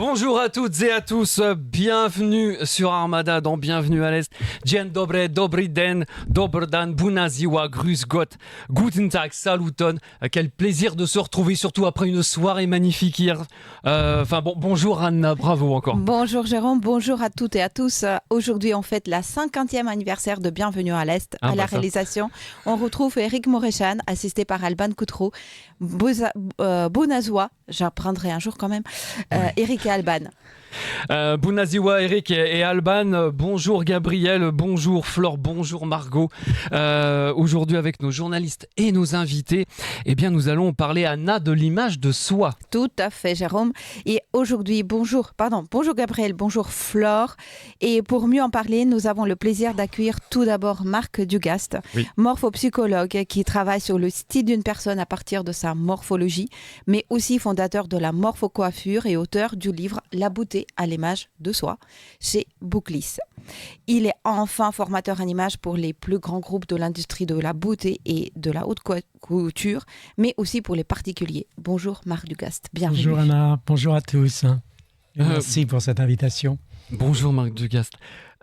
Bonjour à toutes et à tous, bienvenue sur Armada dans Bienvenue à l'Est. Dzień dobry, dobry den, dobry dan, bună ziua, grüß Gott, guten Tag, saluton. Quel plaisir de se retrouver, surtout après une soirée magnifique hier. Bonjour Anna, bravo encore. Bonjour Jérôme, bonjour à toutes et à tous. Aujourd'hui, on fête la 50e anniversaire de Bienvenue à l'Est. À la réalisation, on retrouve Eric Morechan, assisté par Alban Coutrou, Bonazoua, j'apprendrai un jour quand même, Eric et Alban. Bună ziua, Eric et Alban, bonjour Gabriel, bonjour Flore, bonjour Margot. Aujourd'hui avec nos journalistes et nos invités, nous allons parler, Anna, de l'image de soi. Tout à fait Jérôme. Et aujourd'hui, bonjour Gabriel, bonjour Flore. Et pour mieux en parler, nous avons le plaisir d'accueillir tout d'abord Marc Dugast, morphopsychologue qui travaille sur le style d'une personne à partir de sa morphologie, mais aussi fondateur de la morphocoiffure et auteur du livre La beauté à l'image de soi chez Bouclis. Il est enfin formateur en images pour les plus grands groupes de l'industrie de la beauté et de la haute couture, mais aussi pour les particuliers. Bonjour Marc Dugast, bienvenue. Bonjour Anna, bonjour à tous. Merci pour cette invitation. Bonjour Marc Dugast.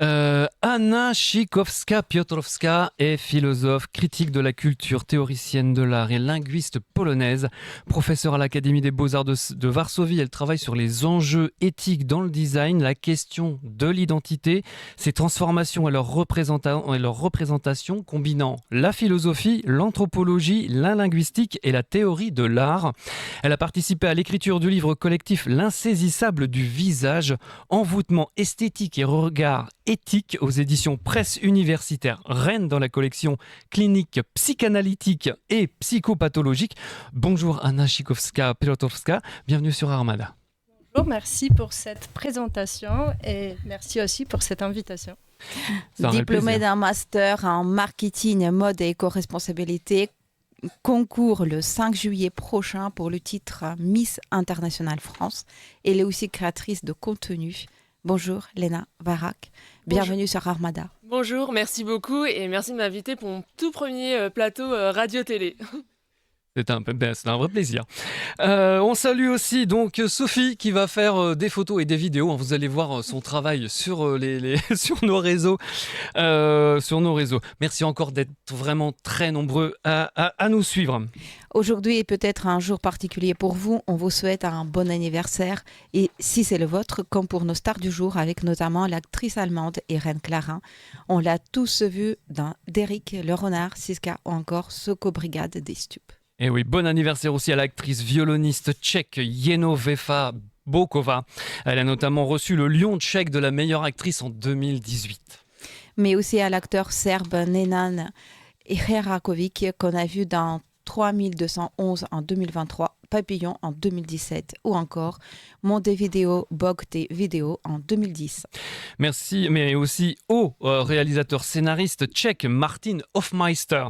Anna Chikowska-Piotrowska est philosophe, critique de la culture, théoricienne de l'art et linguiste polonaise. Professeure à l'Académie des Beaux-Arts de Varsovie, elle travaille sur les enjeux éthiques dans le design, la question de l'identité, ses transformations et leur représentation combinant la philosophie, l'anthropologie, la linguistique et la théorie de l'art. Elle a participé à l'écriture du livre collectif L'insaisissable du visage, envoûtement esthétique et regard éthique aux éditions Presse Universitaire Rennes dans la collection clinique psychanalytique et psychopathologique. Bonjour Anna Chikowska-Piotrowska, bienvenue sur Armada. Bonjour, merci pour cette présentation et merci aussi pour cette invitation. Diplômée d'un master en marketing, mode et éco-responsabilité, concours le 5 juillet prochain pour le titre Miss International France. Elle est aussi créatrice de contenu. Bonjour Léna Varak, bienvenue sur Armada. Bonjour, merci beaucoup et merci de m'inviter pour mon tout premier plateau radio-télé. C'est un vrai plaisir. On salue aussi donc Sophie qui va faire des photos et des vidéos. Vous allez voir son travail sur sur nos réseaux. Merci encore d'être vraiment très nombreux à nous suivre. Aujourd'hui est peut-être un jour particulier pour vous. On vous souhaite un bon anniversaire. Et si c'est le vôtre, comme pour nos stars du jour, avec notamment l'actrice allemande Irène Clarin. On l'a tous vu dans Derrick, Le Renard, Siska ou encore Soko Brigade des Stupes. Et oui, bon anniversaire aussi à l'actrice violoniste tchèque Jenovefa Bokova. Elle a notamment reçu le Lion tchèque de la meilleure actrice en 2018. Mais aussi à l'acteur serbe Nenan Herakovic qu'on a vu dans 3211 en 2023, Papillon en 2017 ou encore Montevideo Bog des vidéos en 2010. Merci, mais aussi au réalisateur scénariste tchèque Martin Hofmeister.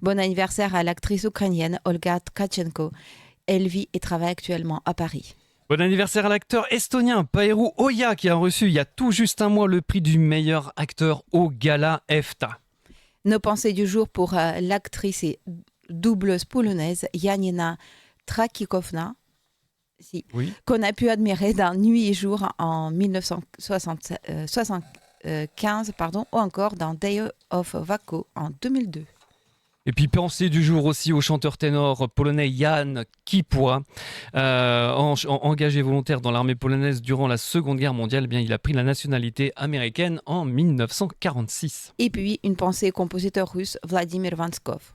Bon anniversaire à l'actrice ukrainienne Olga Tkachenko. Elle vit et travaille actuellement à Paris. Bon anniversaire à l'acteur estonien Paeru Oja qui a reçu il y a tout juste un mois le prix du meilleur acteur au Gala EFTA. Nos pensées du jour pour l'actrice et doubleuse polonaise Janina Trakikovna, qu'on a pu admirer dans Nuit et Jour en 1975 ou encore dans Day of Waco en 2002. Et puis pensée du jour aussi au chanteur ténor polonais Jan Kipła, engagé volontaire dans l'armée polonaise durant la Seconde Guerre mondiale. Il a pris la nationalité américaine en 1946. Et puis une pensée au compositeur russe Vladimir Vanskov.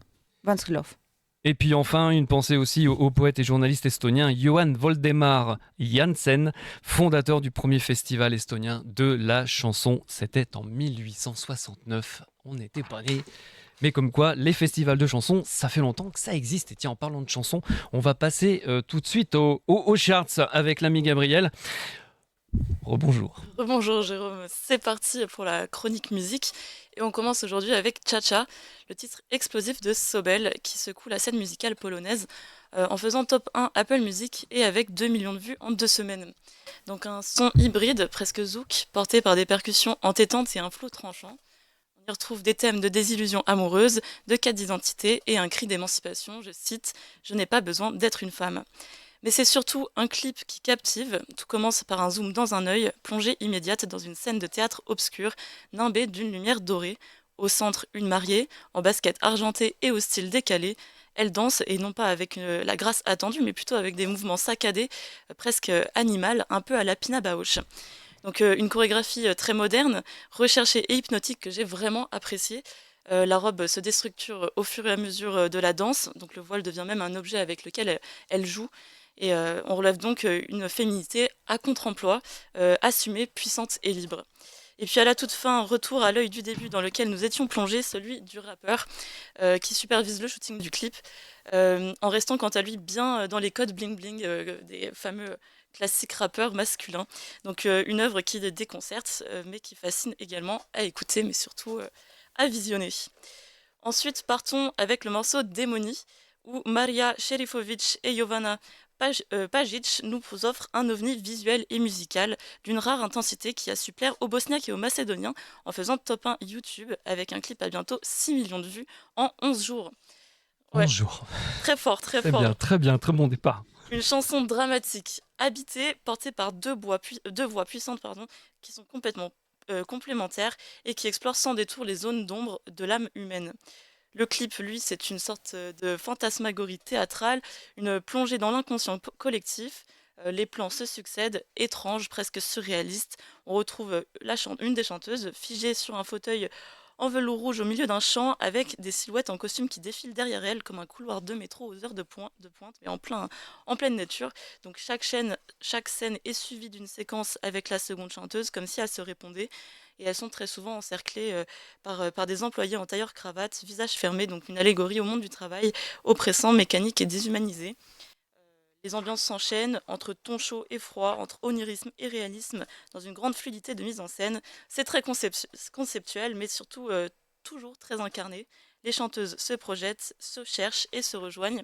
Et puis enfin, une pensée aussi au poète et journaliste estonien Johan Voldemar Jansen, fondateur du premier festival estonien de la chanson. C'était en 1869. On n'était pas nés. Mais comme quoi, les festivals de chansons, ça fait longtemps que ça existe. Et tiens, en parlant de chansons, on va passer tout de suite aux charts avec l'ami Gabriel. Rebonjour. Rebonjour Jérôme, c'est parti pour la chronique musique. Et on commence aujourd'hui avec Cha-Cha, le titre explosif de Sobel qui secoue la scène musicale polonaise en faisant top 1 Apple Music et avec 2 millions de vues en 2 semaines. Donc un son hybride, presque zouk, porté par des percussions entêtantes et un flow tranchant. On y retrouve des thèmes de désillusion amoureuse, de quête d'identité et un cri d'émancipation, je cite « Je n'ai pas besoin d'être une femme ». Mais c'est surtout un clip qui captive. Tout commence par un zoom dans un œil, plongée immédiate dans une scène de théâtre obscure, nimbée d'une lumière dorée. Au centre, une mariée, en basket argentée et au style décalé. Elle danse, et non pas avec la grâce attendue, mais plutôt avec des mouvements saccadés, presque animal, un peu à la Pina Bausch. Donc une chorégraphie très moderne, recherchée et hypnotique que j'ai vraiment appréciée. La robe se déstructure au fur et à mesure de la danse, donc le voile devient même un objet avec lequel elle joue. Et on relève donc une féminité à contre-emploi, assumée, puissante et libre. Et puis à la toute fin, retour à l'œil du début dans lequel nous étions plongés, celui du rappeur qui supervise le shooting du clip, en restant quant à lui bien dans les codes bling-bling des fameux classiques rappeurs masculins. Donc une œuvre qui les déconcerte, mais qui fascine également à écouter, mais surtout à visionner. Ensuite, partons avec le morceau Démonie, où Maria Sherifovic et Jovana Pajic nous offrent un ovni visuel et musical d'une rare intensité qui a su plaire aux Bosniaques et aux Macédoniens en faisant top 1 YouTube avec un clip à bientôt 6 millions de vues en 11 jours. Ouais, 11 jours. très fort, très Très fort. bien, très bon départ. Une chanson dramatique, habitée, portée par deux voix puissantes qui sont complètement complémentaires et qui explorent sans détour les zones d'ombre de l'âme humaine. Le clip, lui, c'est une sorte de fantasmagorie théâtrale, une plongée dans l'inconscient collectif. Les plans se succèdent, étranges, presque surréalistes. On retrouve une des chanteuses figée sur un fauteuil en velours rouge au milieu d'un champ avec des silhouettes en costume qui défilent derrière elle comme un couloir de métro aux heures de pointe, mais en pleine nature. Donc chaque scène est suivie d'une séquence avec la seconde chanteuse comme si elles se répondaient. Et elles sont très souvent encerclées par des employés en tailleur-cravate, visage fermé, donc une allégorie au monde du travail, oppressant, mécanique et déshumanisé. Les ambiances s'enchaînent entre ton chaud et froid, entre onirisme et réalisme, dans une grande fluidité de mise en scène. C'est très conceptuel, mais surtout toujours très incarné. Les chanteuses se projettent, se cherchent et se rejoignent.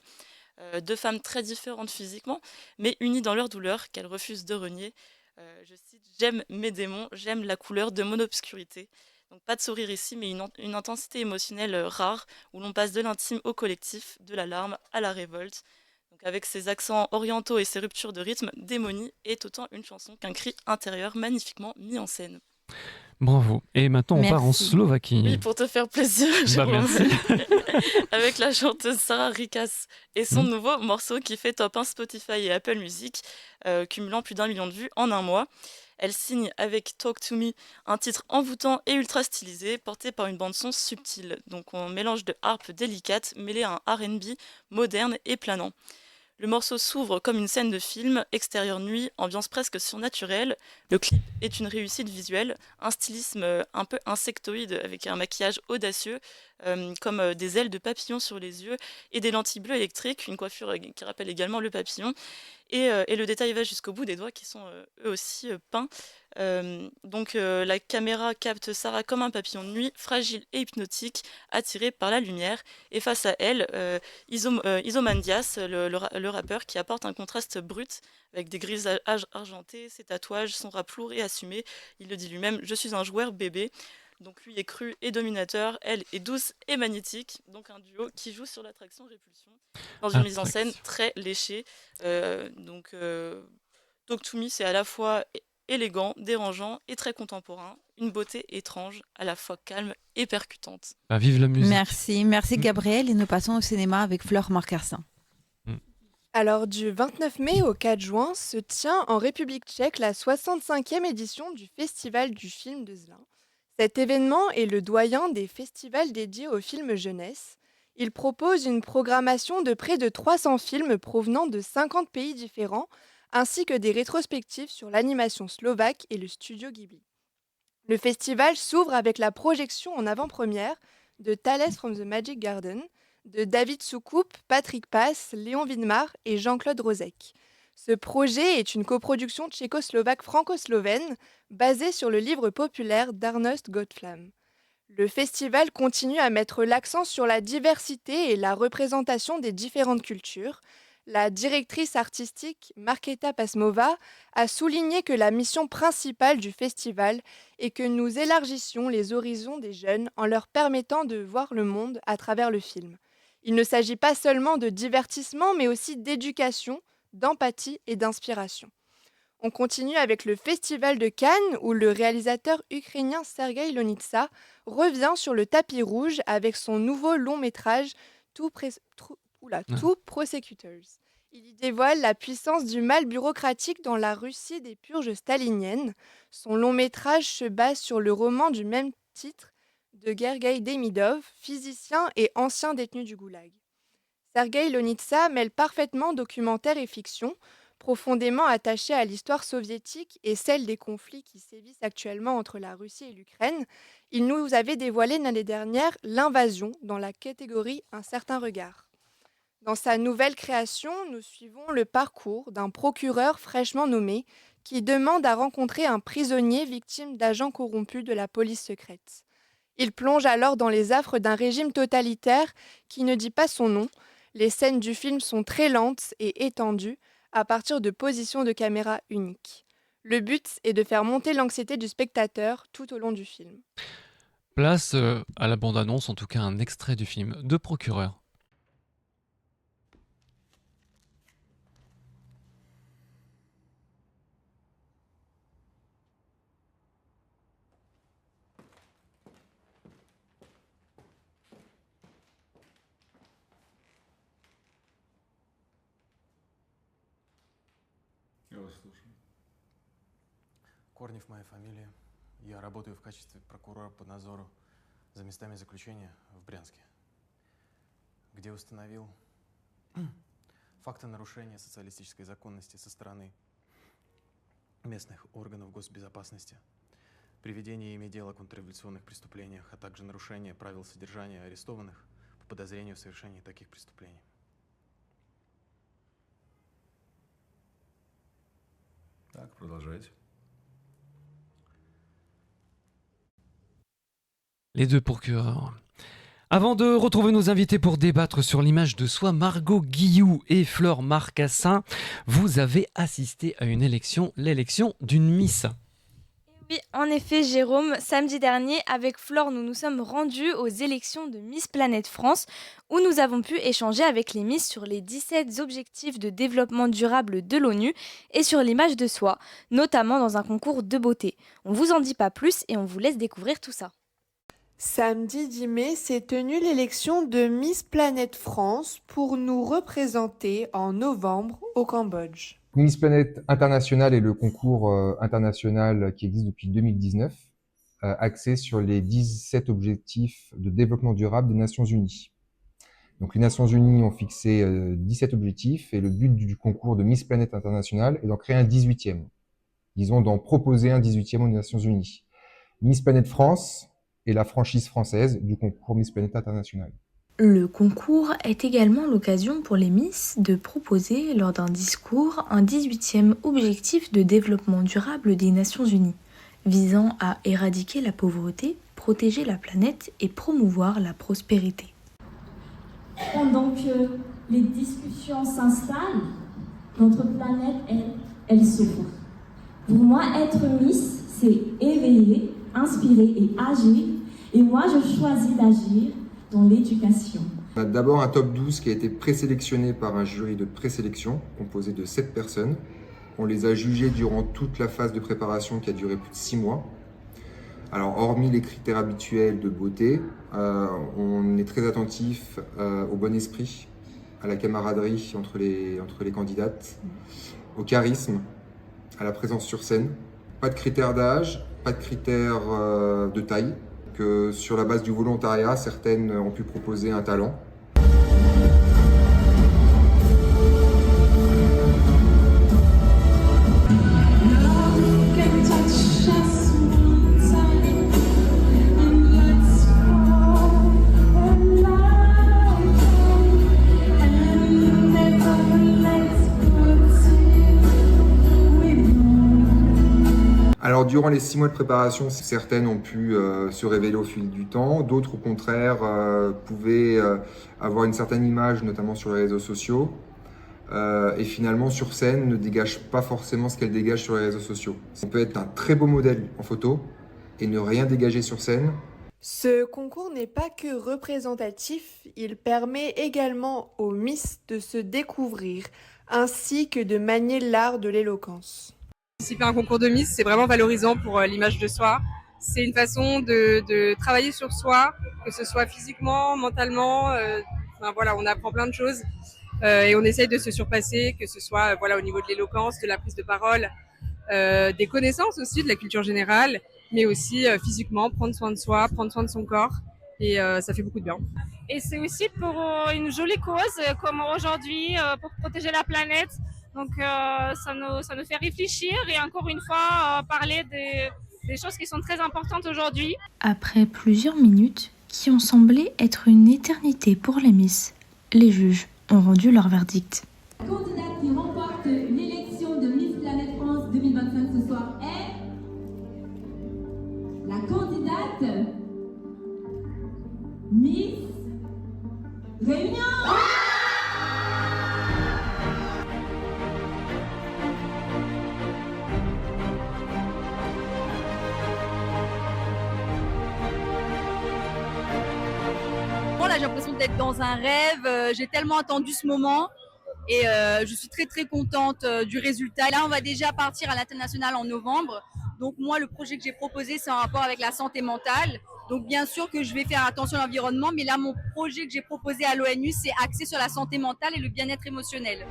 Deux femmes très différentes physiquement, mais unies dans leur douleur, qu'elles refusent de renier. Je cite, j'aime mes démons, j'aime la couleur de mon obscurité. Donc pas de sourire ici, mais une intensité émotionnelle rare, où l'on passe de l'intime au collectif, de la larme à la révolte. Donc avec ses accents orientaux et ses ruptures de rythme, Démonie est autant une chanson qu'un cri intérieur magnifiquement mis en scène. Bravo. Et maintenant, on part en Merci. Slovaquie. Oui, pour te faire plaisir, Merci. avec la chanteuse Sarah Rikas et son nouveau morceau qui fait top 1 Spotify et Apple Music, cumulant plus d'1 million de vues en un mois. Elle signe avec Talk to Me, un titre envoûtant et ultra stylisé, porté par une bande-son subtile. Donc on mélange de harpe délicate mêlée à un R&B moderne et planant. Le morceau s'ouvre comme une scène de film, extérieur nuit, ambiance presque surnaturelle. Le clip est une réussite visuelle, un stylisme un peu insectoïde avec un maquillage audacieux, comme des ailes de papillon sur les yeux et des lentilles bleues électriques, une coiffure qui rappelle également le papillon. Et le détail va jusqu'au bout des doigts qui sont eux aussi peints. Donc la caméra capte Sarah comme un papillon de nuit, fragile et hypnotique, attiré par la lumière. Et face à elle, Isomandias, le rappeur, qui apporte un contraste brut avec des grisages argentés, ses tatouages, son rap lourd et assumé. Il le dit lui-même, je suis un joueur bébé. Donc lui est cru et dominateur, elle est douce et magnétique. Donc un duo qui joue sur l'attraction-répulsion dans une mise en scène très léchée. Talk to Me, c'est à la fois élégant, dérangeant et très contemporain. Une beauté étrange, à la fois calme et percutante. Bah, vive la musique. Merci Gabriel. Et nous passons au cinéma avec Flore Marcassin. Alors, du 29 mai au 4 juin se tient en République tchèque la 65e édition du Festival du film de Zlin. Cet événement est le doyen des festivals dédiés aux films jeunesse. Il propose une programmation de près de 300 films provenant de 50 pays différents, ainsi que des rétrospectives sur l'animation slovaque et le studio Ghibli. Le festival s'ouvre avec la projection en avant-première de Tales from the Magic Garden, de David Soukup, Patrick Pass, Léon Widmar et Jean-Claude Rozek. Ce projet est une coproduction tchécoslovaque franco-slovène basée sur le livre populaire d'Arnost Gottflam. Le festival continue à mettre l'accent sur la diversité et la représentation des différentes cultures. La directrice artistique Markéta Pasmova a souligné que la mission principale du festival est que nous élargissions les horizons des jeunes en leur permettant de voir le monde à travers le film. Il ne s'agit pas seulement de divertissement, mais aussi d'éducation, d'empathie et d'inspiration. On continue avec le Festival de Cannes où le réalisateur ukrainien Sergueï Lonitsa revient sur le tapis rouge avec son nouveau long métrage Two Prosecutors. Il y dévoile la puissance du mal bureaucratique dans la Russie des purges staliniennes. Son long métrage se base sur le roman du même titre de Sergueï Demidov, physicien et ancien détenu du Goulag. Sergueï Lonitsa mêle parfaitement documentaire et fiction, profondément attaché à l'histoire soviétique et celle des conflits qui sévissent actuellement entre la Russie et l'Ukraine. Il nous avait dévoilé l'année dernière L'Invasion dans la catégorie Un certain regard. Dans sa nouvelle création, nous suivons le parcours d'un procureur fraîchement nommé qui demande à rencontrer un prisonnier victime d'agents corrompus de la police secrète. Il plonge alors dans les affres d'un régime totalitaire qui ne dit pas son nom. Les scènes du film sont très lentes et étendues à partir de positions de caméra uniques. Le but est de faire monter l'anxiété du spectateur tout au long du film. Place à la bande-annonce, en tout cas un extrait du film de Procureur. Я вас слушаю. Корнев моя фамилия. Я работаю в качестве прокурора по надзору за местами заключения в Брянске, где установил факты нарушения социалистической законности со стороны местных органов госбезопасности, приведение ими дела о контрреволюционных преступлениях, а также нарушение правил содержания арестованных по подозрению в совершении таких преступлений. Так, продолжайте. Les deux procureurs. Avant de retrouver nos invités pour débattre sur l'image de soi, Margot Guillou et Flore Marcassin, vous avez assisté à une élection, l'élection d'une Miss. Oui, en effet, Jérôme, samedi dernier, avec Flore, nous nous sommes rendus aux élections de Miss Planète France, où nous avons pu échanger avec les Miss sur les 17 objectifs de développement durable de l'ONU et sur l'image de soi, notamment dans un concours de beauté. On vous en dit pas plus et on vous laisse découvrir tout ça. Samedi 10 mai s'est tenue l'élection de Miss Planète France pour nous représenter en novembre au Cambodge. Miss Planète International est le concours international qui existe depuis 2019, axé sur les 17 objectifs de développement durable des Nations Unies. Donc les Nations Unies ont fixé 17 objectifs et le but du concours de Miss Planète International est d'en créer un 18e. Disons d'en proposer un 18e aux Nations Unies. Miss Planète France est la franchise française du concours Miss Planète International. Le concours est également l'occasion pour les Miss de proposer lors d'un discours un 18e objectif de développement durable des Nations Unies, visant à éradiquer la pauvreté, protéger la planète et promouvoir la prospérité. Pendant que les discussions s'installent, notre planète, elle souffre. Pour moi, être Miss, c'est éveiller, inspirer et agir. Et moi, je choisis d'agir dans l'éducation. On a d'abord un top 12 qui a été présélectionné par un jury de présélection composé de 7 personnes. On les a jugés durant toute la phase de préparation qui a duré plus de 6 mois. Alors, hormis les critères habituels de beauté, on est très attentif au bon esprit, à la camaraderie entre les candidates, au charisme, à la présence sur scène. Pas de critères d'âge, pas de critères de taille. Que sur la base du volontariat, certaines ont pu proposer un talent. Alors durant les 6 mois de préparation, certaines ont pu se révéler au fil du temps, d'autres au contraire pouvaient avoir une certaine image, notamment sur les réseaux sociaux, et finalement sur scène ne dégagent pas forcément ce qu'elles dégagent sur les réseaux sociaux. On peut être un très beau modèle en photo et ne rien dégager sur scène. Ce concours n'est pas que représentatif, il permet également aux Miss de se découvrir ainsi que de manier l'art de l'éloquence. Participer à un concours de Miss, c'est vraiment valorisant pour l'image de soi. C'est une façon de travailler sur soi, que ce soit physiquement, mentalement. Voilà, on apprend plein de choses et on essaye de se surpasser, que ce soit au niveau de l'éloquence, de la prise de parole, des connaissances aussi, de la culture générale, mais aussi physiquement, prendre soin de soi, prendre soin de son corps. Et ça fait beaucoup de bien. Et c'est aussi pour une jolie cause, comme aujourd'hui, pour protéger la planète. Donc ça nous fait réfléchir et encore une fois parler des choses qui sont très importantes aujourd'hui. Après plusieurs minutes qui ont semblé être une éternité pour les Miss, les juges ont rendu leur verdict. La candidate qui remporte l'élection de Miss Planète France 2025 ce soir est la candidate Miss Réunion. Là, j'ai l'impression d'être dans un rêve. J'ai tellement attendu ce moment et je suis très très contente du résultat. Et là, on va déjà partir à l'international en novembre. Donc moi, le projet que j'ai proposé, c'est en rapport avec la santé mentale. Donc bien sûr que je vais faire attention à l'environnement, mais là, mon projet que j'ai proposé à l'ONU, c'est axé sur la santé mentale et le bien-être émotionnel.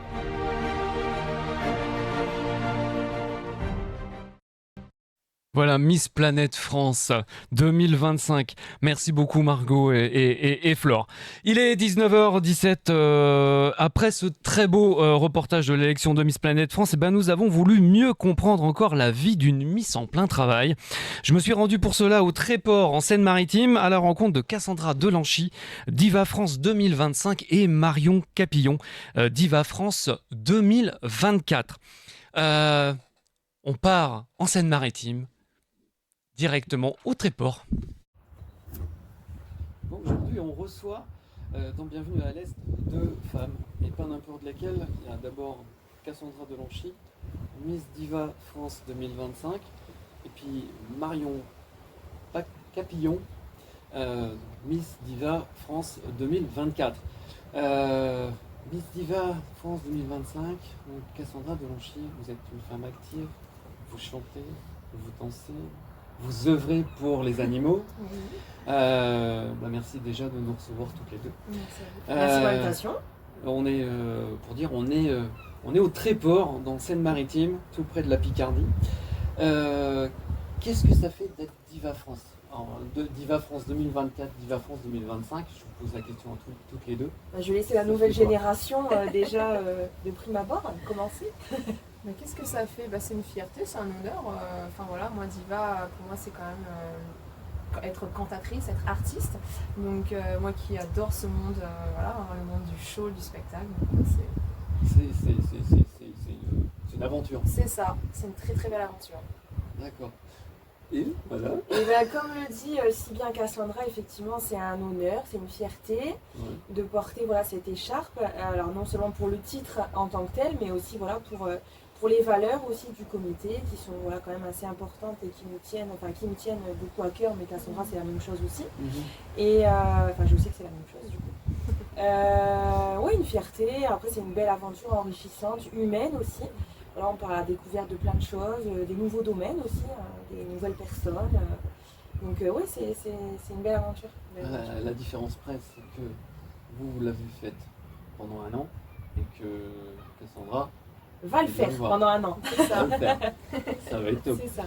Voilà, Miss Planète France 2025. Merci beaucoup Margot et Flore. Il est 19h17. Après ce très beau reportage de l'élection de Miss Planète France, nous avons voulu mieux comprendre encore la vie d'une Miss en plein travail. Je me suis rendu pour cela au Tréport en Seine-Maritime à la rencontre de Cassandra Delanchy, Diva France 2025 et Marion Capillon, Diva France 2024. On part en Seine-Maritime directement au Tréport. Bon, aujourd'hui, on reçoit dans Bienvenue à l'Est deux femmes, et pas n'importe lesquelles. Il y a d'abord Cassandra Delanchy, Miss Diva France 2025, et puis Marion Capillon, Miss Diva France 2024. Miss Diva France 2025, donc Cassandra Delanchy, vous êtes une femme active, vous chantez, vous dansez, vous œuvrez pour les animaux. Oui. Merci déjà de nous recevoir toutes les deux. Merci pour l'invitation. On est, on est au Tréport, dans Seine-Maritime, tout près de la Picardie. Qu'est-ce que ça fait d'être Diva France ? Alors, Diva France 2024, Diva France 2025, je vous pose la question à toutes les deux. Je vais laisser la nouvelle génération déjà de prime abord commencer. Mais qu'est-ce que ça fait ? C'est une fierté, c'est un honneur. Moi Diva, pour moi c'est quand même être cantatrice, être artiste. Donc moi qui adore ce monde, le monde du show, du spectacle. C'est une aventure. C'est ça, c'est une très très belle aventure. D'accord. Et voilà. Et comme le dit si bien Cassandra, effectivement c'est un honneur, c'est une fierté de porter cette écharpe. Alors non seulement pour le titre en tant que tel, mais aussi pour les valeurs aussi du comité qui sont quand même assez importantes et qui nous tiennent beaucoup à cœur, mais Cassandra c'est la même chose aussi. Et je sais que c'est la même chose du coup. Une fierté, après c'est une belle aventure enrichissante, humaine aussi. Là, on part à la découverte de plein de choses, des nouveaux domaines aussi, des nouvelles personnes. Donc c'est une belle aventure. La différence près, c'est que vous l'avez faite pendant un an et que Cassandra va le faire pendant un an. C'est ça. Ça va être top. C'est ça.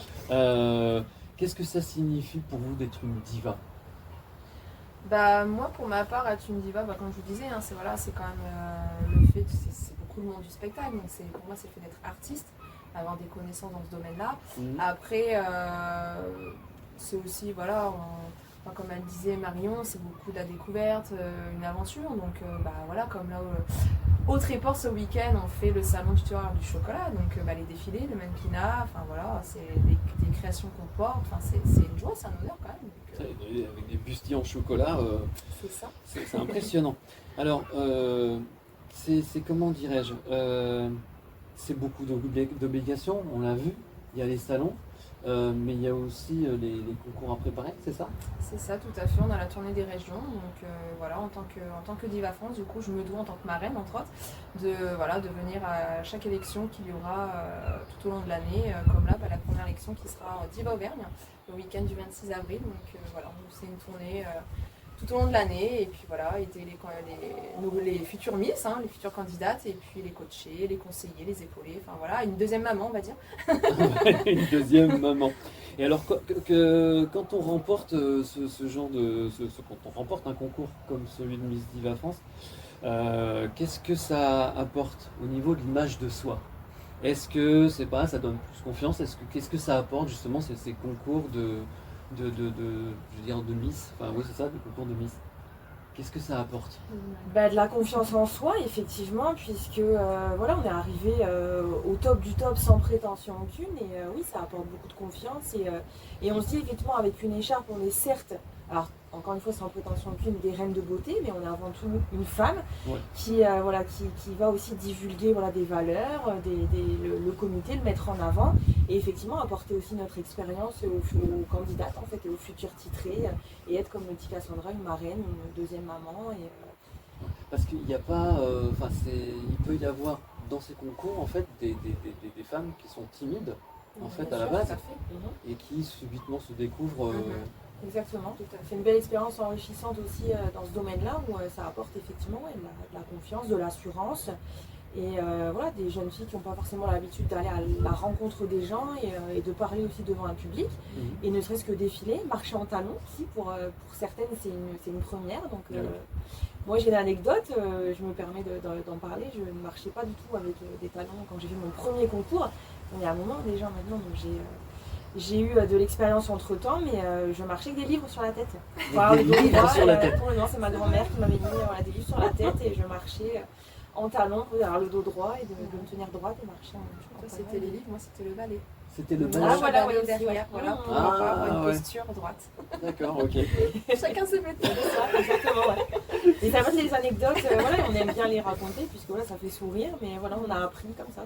Qu'est-ce que ça signifie pour vous d'être une diva ? Moi, pour ma part, être une diva, comme je vous disais, c'est quand même le fait, c'est beaucoup le monde du spectacle, donc pour moi c'est le fait d'être artiste, avoir des connaissances dans ce domaine-là. Après, c'est aussi, comme elle disait Marion, c'est beaucoup de la découverte, une aventure, donc comme là au Tréport ce week-end, on fait le salon du tueur du chocolat, donc les défilés, le mannequinat, c'est des créations qu'on porte, c'est une joie, c'est un honneur quand même. Avec des bustiers en chocolat, c'est ça. C'est impressionnant. Alors, c'est comment dirais-je, c'est beaucoup d'obligations, on l'a vu, il y a les salons, mais il y a aussi les concours à préparer, c'est ça? C'est ça, tout à fait. On a la tournée des régions. Donc voilà, en tant que Diva France, du coup, je me dois en tant que marraine, entre autres, de venir à chaque élection qu'il y aura tout au long de l'année. Comme là, la première élection qui sera Diva Auvergne, le week-end du 26 avril. Donc voilà, c'est une tournée tout au long de l'année. Et puis voilà, aider les futures Miss, les futures candidates, et puis les coacher, les conseiller, les épauler. Enfin voilà, une deuxième maman, on va dire. Une deuxième maman. Et alors, quand on remporte quand on remporte un concours comme celui de Miss Diva France, qu'est-ce que ça apporte au niveau de l'image de soi? Est-ce que ça donne plus confiance? Qu'est-ce que ça apporte justement ces concours de Miss? Enfin oui, c'est ça, des concours de Miss. Qu'est-ce que ça apporte? De la confiance en soi, effectivement, puisque voilà, on est arrivé au top du top sans prétention aucune. Et oui, ça apporte beaucoup de confiance. Et on se dit effectivement, avec une écharpe, on est certes, alors encore une fois sans prétention aucune, des reines de beauté, mais on est avant tout une femme qui va aussi divulguer des valeurs, le comité, le mettre en avant, et effectivement apporter aussi notre expérience aux candidates en fait, et aux futurs titrés, et être, comme le dit Cassandra, une marraine, une deuxième maman. Parce qu'il n'y a pas, il peut y avoir dans ces concours en fait des femmes qui sont timides en fait à la base, et qui subitement se découvrent. Exactement, tout à fait. Une belle expérience enrichissante aussi dans ce domaine-là, où ça apporte effectivement de la confiance, de l'assurance, et voilà, des jeunes filles qui n'ont pas forcément l'habitude d'aller à la rencontre des gens, et de parler aussi devant un public, et ne serait-ce que défiler, marcher en talons aussi, pour certaines c'est une première. Donc moi j'ai une anecdote, je me permets d'en parler. Je ne marchais pas du tout avec des talons quand j'ai fait mon premier concours. Il y a un moment déjà maintenant, donc j'ai eu de l'expérience entre temps, mais je marchais avec des livres sur la tête. Voilà, des livres sur la tête. C'est ma grand-mère qui m'avait mis des livres sur la tête, et je marchais en talons, avoir le dos droit, et de me tenir droite et marcher. C'était les livres, moi c'était le ballet. C'était le ballet. Ah voilà, oui, derrière, voilà, pour avoir une posture droite. D'accord, ok. Chacun ses méthodes, ça, exactement, ouais. Et ça va, c'est des anecdotes, voilà, on aime bien les raconter, puisque voilà, ça fait sourire, mais voilà, on a appris comme ça.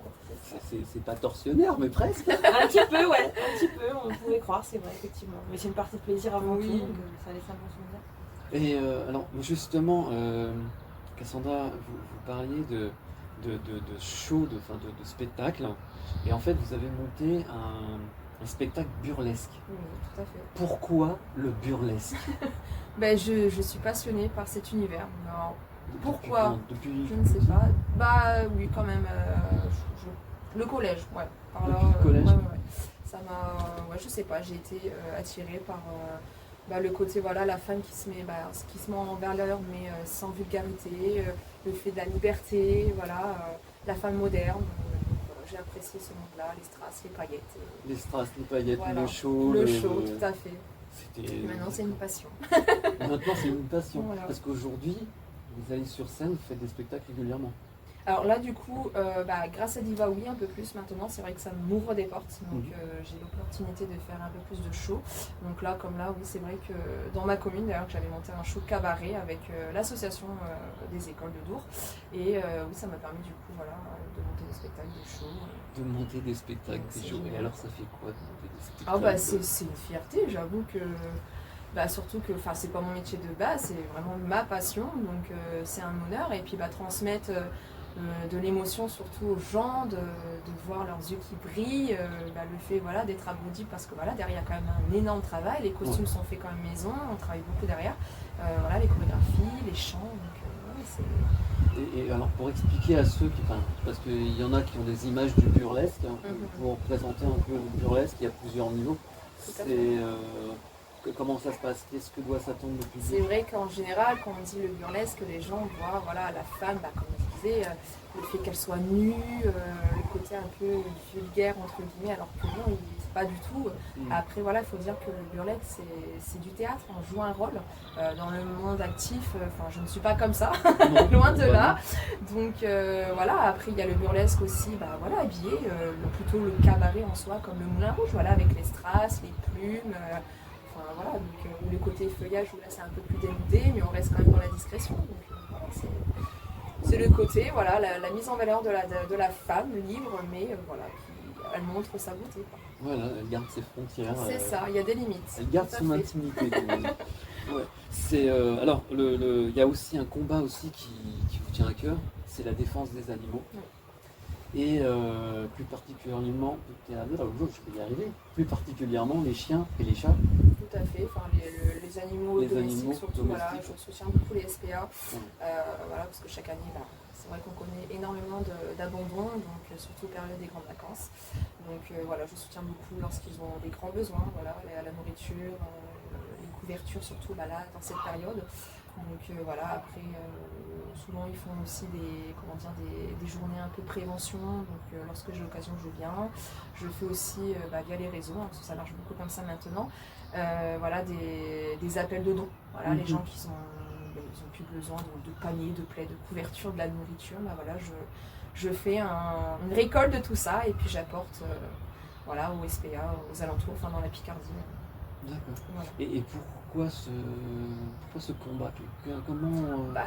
C'est pas tortionnaire, mais presque. Un petit peu, ouais, un petit peu, on pourrait croire, c'est vrai, effectivement. Mais c'est une partie de plaisir avant tout, donc ça laisse un bon souvenir. Et alors, justement, Cassandra, vous parliez de show, de spectacle, et en fait, vous avez monté un spectacle burlesque. Oui, tout à fait. Pourquoi le burlesque? Je suis passionnée par cet univers. Alors, pourquoi? Depuis... Je ne sais pas. Oui, quand même. Le collège, ouais. Depuis le collège. Ouais. Ça m'a... je sais pas, j'ai été attirée par le côté, la femme qui se met en valeur, mais sans vulgarité, le fait de la liberté, la femme moderne. J'ai apprécié ce monde-là, les strass, les paillettes. Les strass, les paillettes, le show. Le show, tout à fait. Maintenant, c'est une passion. Maintenant, c'est une passion. Voilà. Parce qu'aujourd'hui, vous allez sur scène, vous faites des spectacles régulièrement. Alors là, du coup, grâce à Diva, oui, un peu plus maintenant. C'est vrai que ça m'ouvre des portes. Donc, j'ai l'opportunité de faire un peu plus de show. Donc là, comme là, oui, c'est vrai que dans ma commune, d'ailleurs, que j'avais monté un show cabaret avec l'association des écoles de Dour. Et oui, ça m'a permis, du coup, de monter des spectacles, des shows. De monter des spectacles, des shows. Et alors, ça fait quoi de monter des spectacles? C'est une fierté, j'avoue que... surtout que c'est pas mon métier de base, c'est vraiment ma passion. Donc, c'est un honneur. Et puis, transmettre... de l'émotion surtout aux gens, de voir leurs yeux qui brillent, le fait d'être abrandi, parce que derrière il y a quand même un énorme travail, les costumes sont faits quand même maison, on travaille beaucoup derrière, les chorégraphies, les chants, donc c'est... Et alors pour expliquer à ceux parce qu'il y en a qui ont des images du burlesque, pour présenter un peu le burlesque, il y a plusieurs niveaux. Comment ça se passe? Qu'est-ce que doit s'attendre le public? C'est vrai qu'en général, quand on dit le burlesque, les gens voient la femme, comme je disais, le fait qu'elle soit nue, le côté un peu vulgaire, entre guillemets, alors que non, c'est pas du tout. Après, il faut dire que le burlesque, c'est du théâtre, on joue un rôle. Dans le monde actif, je ne suis pas comme ça, loin de là. Donc après, il y a le burlesque aussi, habillé, plutôt le cabaret en soi, comme le Moulin Rouge, avec les strass, les plumes. Donc le côté feuillage où là c'est un peu plus dénudé, mais on reste quand même dans la discrétion. Donc c'est le côté, la mise en valeur de la femme libre, mais elle montre sa beauté. Quoi. Voilà, elle garde ses frontières. C'est ça, il y a des limites. Elle garde son intimité. Ouais. C'est, alors, il y a aussi un combat aussi qui vous tient à cœur, c'est la défense des animaux. Oui. Et plus particulièrement, je vais y arriver, plus particulièrement les chiens et les chats. Tout à fait, enfin, les animaux domestiques surtout, voilà, je soutiens beaucoup les SPA, voilà, parce que chaque année, c'est vrai qu'on connaît énormément d'abandon, donc surtout période des grandes vacances. Donc voilà, je soutiens beaucoup lorsqu'ils ont des grands besoins, voilà, la nourriture, les couvertures surtout là, dans cette période. Donc voilà, après souvent ils font aussi des journées un peu prévention, donc lorsque j'ai l'occasion je viens. Je fais aussi via les réseaux, hein, parce que ça marche beaucoup comme ça maintenant, voilà, des appels de dons. Voilà, les gens qui ils ont plus besoin de paniers, de plaies, de couverture, de la nourriture, voilà, je fais une récolte de tout ça et puis j'apporte voilà, au SPA, aux alentours, enfin dans la Picardie. D'accord. Voilà. Et pourquoi ce combat? Comment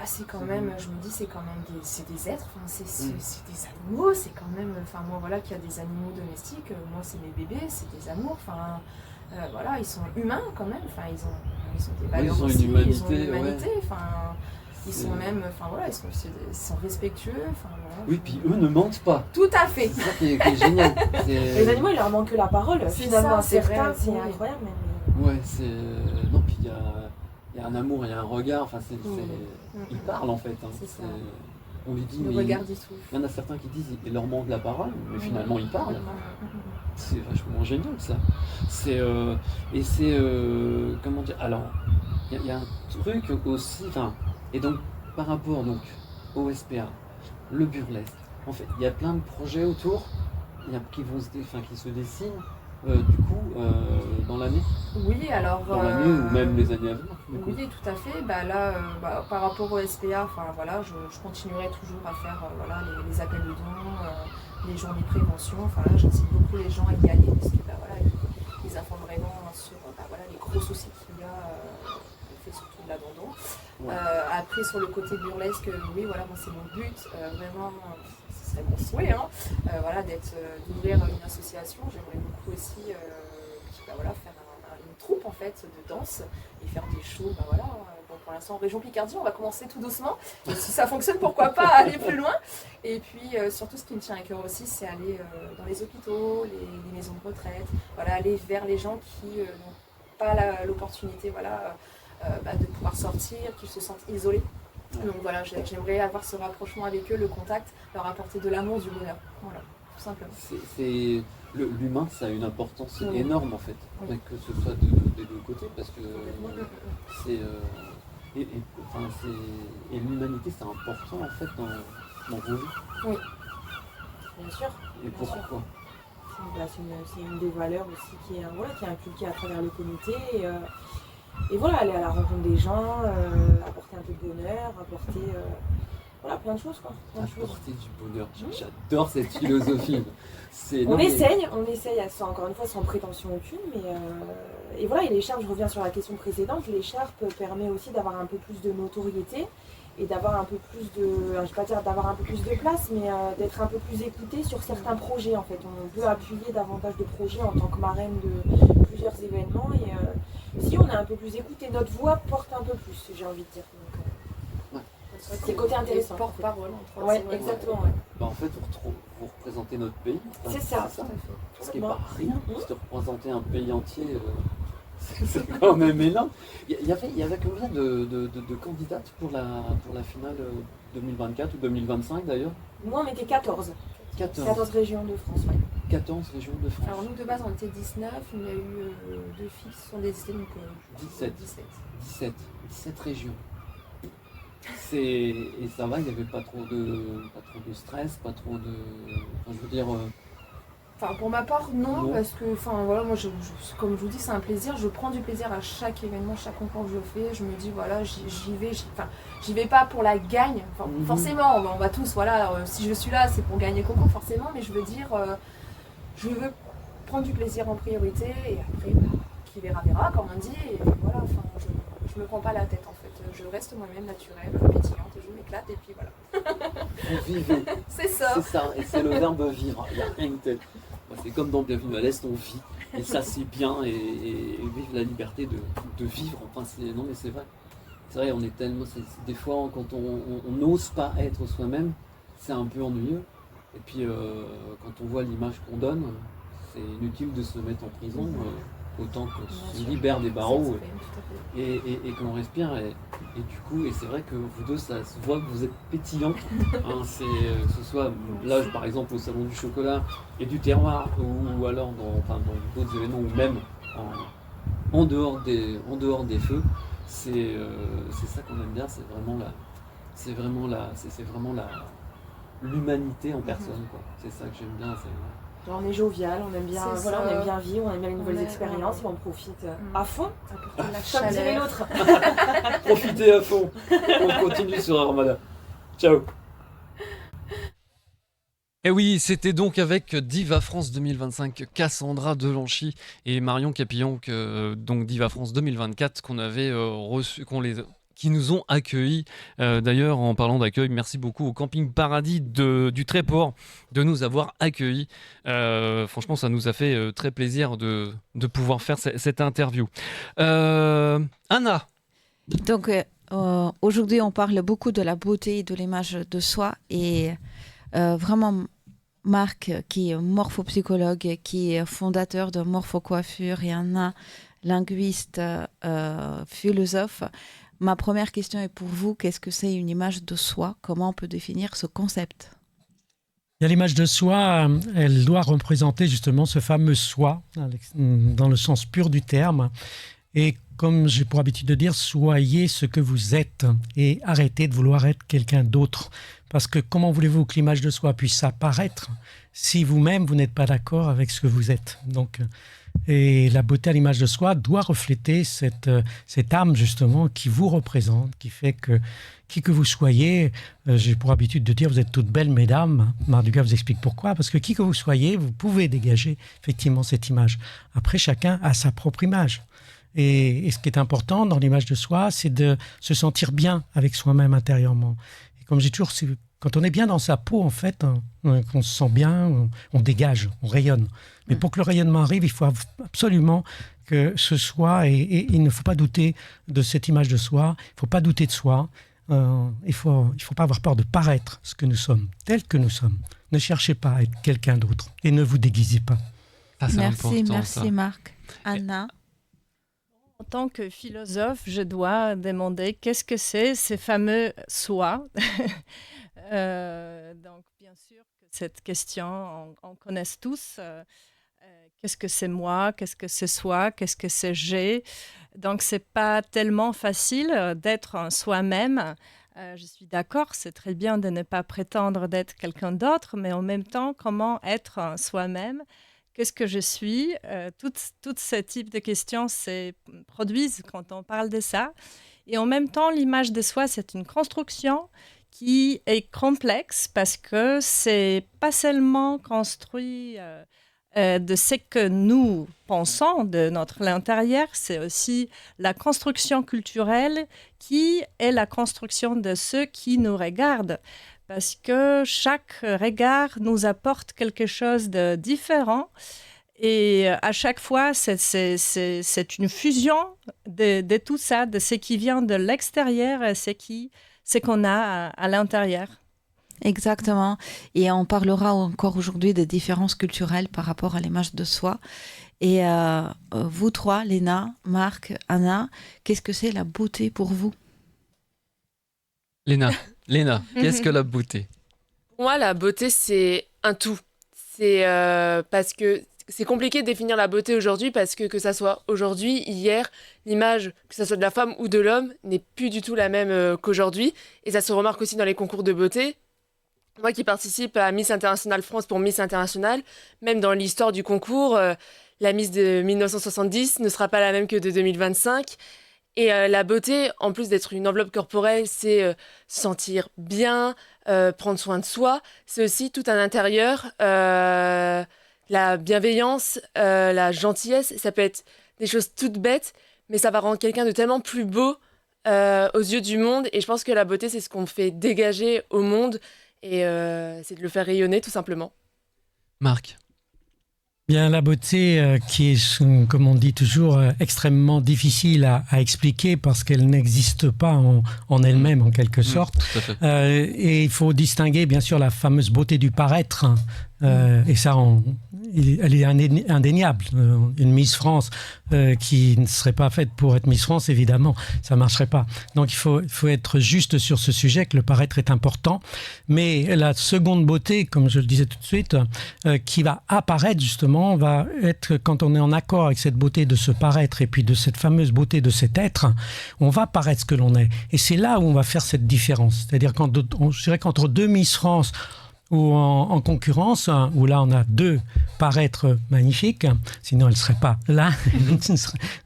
c'est quand même, je me dis, c'est quand même des êtres, c'est des animaux, c'est quand même, moi voilà, qu'il y a des animaux domestiques, moi c'est mes bébés, c'est des amours, voilà, ils sont humains quand même, ils ont des valeurs aussi, ils ont une humanité, ils sont même, voilà, ils sont respectueux, voilà, oui, puis eux ne mentent pas. Tout à fait. C'est ça qui est génial. Les animaux, il leur manque que la parole, finalement, certains, c'est incroyable même. Ouais, non, puis il y a un amour, il y a un regard, ils parlent en fait. Hein. On lui dit, le regard dit tout. Il y en a certains qui disent qu'il leur manque la parole, mais finalement ils parlent. C'est vachement génial ça. Comment dire, alors, il y a un truc aussi, et donc par rapport au SPA, le burlesque, en fait, il y a plein de projets autour qui se dessinent. Du coup, dans l'année? Oui, alors... Dans l'année ou même les années à venir? Oui, tout à fait. Là, par rapport au SPA, voilà, je continuerai toujours à faire voilà, les appels de dons, les journées prévention. Là, j'incite beaucoup les gens à y aller parce que voilà, ils informent vraiment sur voilà, les gros soucis qu'il y a, le fait surtout de l'abandon. Ouais. Après, sur le côté burlesque, oui, voilà, moi c'est mon but, vraiment... C'est mon souhait, voilà, d'ouvrir une association. J'aimerais beaucoup aussi voilà, faire une troupe en fait de danse et faire des shows. Voilà. Bon, pour l'instant en région Picardie, on va commencer tout doucement. Et si ça fonctionne, pourquoi pas aller plus loin. Et puis surtout, ce qui me tient à cœur aussi, c'est aller dans les hôpitaux, les maisons de retraite, voilà, aller vers les gens qui n'ont pas l'opportunité, voilà, de pouvoir sortir, qui se sentent isolés. Donc voilà, j'aimerais avoir ce rapprochement avec eux, le contact, leur apporter de l'amour, du bonheur. Voilà, tout simplement. L'humain, ça a une importance énorme en fait, que ce soit des deux côtés, parce que et l'humanité, c'est important en fait dans vos vies. Oui, bien sûr. Et pourquoi? C'est une des valeurs aussi qui est inculquée à travers le comité. Et voilà, aller à la rencontre des gens, apporter un peu de bonheur, apporter plein de choses. Apporter du bonheur, j'adore cette philosophie. On essaye, encore une fois sans prétention aucune, mais et voilà, et l'écharpe, je reviens sur la question précédente, l'écharpe permet aussi d'avoir un peu plus de notoriété et d'avoir un peu plus de, je ne vais pas dire d'avoir un peu plus de place, mais d'être un peu plus écouté sur certains projets en fait. On peut appuyer davantage de projets en tant que marraine de plusieurs événements et si on est un peu plus écouté, notre voix porte un peu plus, j'ai envie de dire. C'est le côté intéressant. Porte-parole. Oui, exactement. En fait, vous représentez notre pays. C'est ça. Ce qui n'est pas rien, parce que représenter un pays entier, c'est quand même énorme. Il y avait combien de candidates pour la finale 2024 ou 2025 d'ailleurs? Nous, on était 14. 14 régions de France, oui. 14 régions de France. Alors nous, de base, on était 19. Il y a eu 2 filles qui sont désistées, donc 17 régions. Et ça va, il n'y avait pas trop de stress, pas trop de... Enfin, je veux dire... pour ma part, non, parce que, voilà, moi, comme je vous dis, c'est un plaisir. Je prends du plaisir à chaque événement, chaque concours que je fais. Je me dis, voilà, j'y vais pas pour la gagne. Forcément, on va tous, voilà, si je suis là, c'est pour gagner le concours, forcément, mais je veux dire, je veux prendre du plaisir en priorité, et après, qui verra, verra, comme on dit, et voilà, je me prends pas la tête, en fait. Je reste moi-même naturelle, pétillante, je m'éclate, et puis voilà. Vous vivez. C'est ça. C'est ça, et c'est le verbe vivre, il n'y a rien de tel. C'est comme dans Bienvenue à l'Est, on vit, et ça c'est bien, et vivre la liberté de vivre, non mais c'est vrai. C'est vrai, on est tellement, des fois quand on n'ose pas être soi-même, c'est un peu ennuyeux. Et puis quand on voit l'image qu'on donne, c'est inutile de se mettre en prison, autant qu'on se libère des barreaux et qu'on respire. Et du coup, et c'est vrai que vous deux, ça se voit que vous êtes pétillants. Que ce soit là, par exemple, au Salon du Chocolat et du Terroir, ou alors dans d'autres événements, ou même en dehors des feux. C'est ça qu'on aime bien, c'est vraiment l'humanité en personne, quoi. C'est ça que j'aime bien. On est jovial, on aime bien, on aime bien vivre, on aime bien les nouvelles expériences, et on profite à fond. Comme dirait l'autre. Profitez à fond. On continue sur Armada. Ciao. Et oui, c'était donc avec Diva France 2025, Cassandra Delanchy et Marion Capillon, donc Diva France 2024, qu'on avait reçu, qui nous ont accueillis. D'ailleurs, en parlant d'accueil, merci beaucoup au Camping Paradis du Tréport de nous avoir accueillis. Franchement, ça nous a fait très plaisir de pouvoir faire cette interview. Anna. Donc, aujourd'hui, on parle beaucoup de la beauté et de l'image de soi. Et vraiment, Marc, qui est morphopsychologue, qui est fondateur de Morphocoiffure, et Anna, linguiste, philosophe. Ma première question est pour vous, qu'est-ce que c'est une image de soi? Comment on peut définir ce concept? L'image de soi, elle doit représenter justement ce fameux soi, dans le sens pur du terme. Et comme j'ai pour habitude de dire, soyez ce que vous êtes et arrêtez de vouloir être quelqu'un d'autre. Parce que comment voulez-vous que l'image de soi puisse apparaître si vous-même, vous n'êtes pas d'accord avec ce que vous êtes? Donc, et la beauté à l'image de soi doit refléter cette âme justement qui vous représente, qui fait que qui que vous soyez, j'ai pour habitude de dire vous êtes toutes belles mesdames. Marduga vous explique pourquoi, parce que qui que vous soyez, vous pouvez dégager effectivement cette image. Après, chacun a sa propre image. Et ce qui est important dans l'image de soi, c'est de se sentir bien avec soi-même intérieurement. Et comme j'ai toujours, quand on est bien dans sa peau, en fait, qu'on se sent bien, on dégage, on rayonne. Mais pour que le rayonnement arrive, il faut absolument que ce soit, et il ne faut pas douter de cette image de soi, il ne faut pas douter de soi, il ne faut pas avoir peur de paraître ce que nous sommes, tel que nous sommes. Ne cherchez pas à être quelqu'un d'autre et ne vous déguisez pas. Merci Marc. Anna? En tant que philosophe, je dois demander qu'est-ce que c'est ces fameux soi. Donc, bien sûr, que cette question, on connaît tous. Qu'est-ce que c'est moi? Qu'est-ce que c'est soi? Qu'est-ce que c'est j'ai? Donc, c'est pas tellement facile d'être un soi-même. Je suis d'accord, c'est très bien de ne pas prétendre d'être quelqu'un d'autre, mais en même temps, comment être un soi-même? Qu'est-ce que je suis? Tout ce type de questions se produisent quand on parle de ça. Et en même temps, l'image de soi, c'est une construction qui est complexe parce que c'est pas seulement construit de ce que nous pensons de notre intérieur, c'est aussi la construction culturelle qui est la construction de ceux qui nous regardent. Parce que chaque regard nous apporte quelque chose de différent. Et à chaque fois, c'est une fusion de tout ça, de ce qui vient de l'extérieur et ce qu'on a à l'intérieur. Exactement. Et on parlera encore aujourd'hui des différences culturelles par rapport à l'image de soi. Et vous trois, Léna, Marc, Anna, qu'est-ce que c'est la beauté pour vous? Léna, qu'est-ce que la beauté? Pour moi, la beauté, c'est un tout. C'est parce que c'est compliqué de définir la beauté aujourd'hui parce que ça soit aujourd'hui, hier, l'image, que ça soit de la femme ou de l'homme, n'est plus du tout la même qu'aujourd'hui. Et ça se remarque aussi dans les concours de beauté. Moi qui participe à Miss International France pour Miss International, même dans l'histoire du concours, la Miss de 1970 ne sera pas la même que de 2025. Et la beauté, en plus d'être une enveloppe corporelle, c'est se sentir bien, prendre soin de soi. C'est aussi tout un intérieur, la bienveillance, la gentillesse. Ça peut être des choses toutes bêtes, mais ça va rendre quelqu'un de tellement plus beau aux yeux du monde. Et je pense que la beauté, c'est ce qu'on fait dégager au monde. Et c'est de le faire rayonner, tout simplement. Marc? Bien, la beauté qui est, comme on dit toujours, extrêmement difficile à expliquer parce qu'elle n'existe pas en elle-même, en quelque sorte. Tout à fait. Et il faut distinguer, bien sûr, la fameuse beauté du paraître. Et ça, elle est indéniable. Une Miss France qui ne serait pas faite pour être Miss France, évidemment, ça ne marcherait pas. Donc, il faut être juste sur ce sujet, que le paraître est important. Mais la seconde beauté, comme je le disais tout de suite, qui va apparaître justement, va être, quand on est en accord avec cette beauté de ce paraître et puis de cette fameuse beauté de cet être, on va paraître ce que l'on est. Et c'est là où on va faire cette différence. C'est-à-dire, je dirais qu'entre deux Miss France, ou en concurrence, où là on a deux paraîtres magnifiques, sinon elles ne seraient pas là, vous ne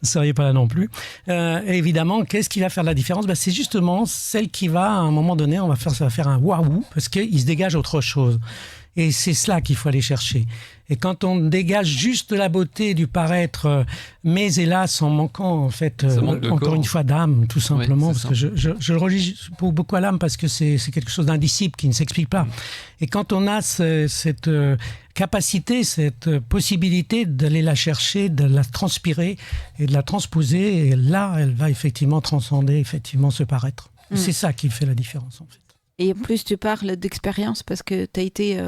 seriez pas là non plus. Et évidemment, qu'est-ce qui va faire la différence? C'est justement celle qui va, à un moment donné, ça va faire un waouh, parce qu'il se dégage autre chose. Et c'est cela qu'il faut aller chercher. Et quand on dégage juste la beauté du paraître, mais hélas en manquant en fait encore une fois d'âme, tout simplement, parce que je le relie beaucoup à l'âme parce que c'est quelque chose d'indicible qui ne s'explique pas. Et quand on a cette capacité, cette possibilité d'aller la chercher, de la transpirer et de la transposer, et là, elle va effectivement transcender effectivement ce paraître. C'est ça qui fait la différence en fait. Et en plus, tu parles d'expérience parce que tu as été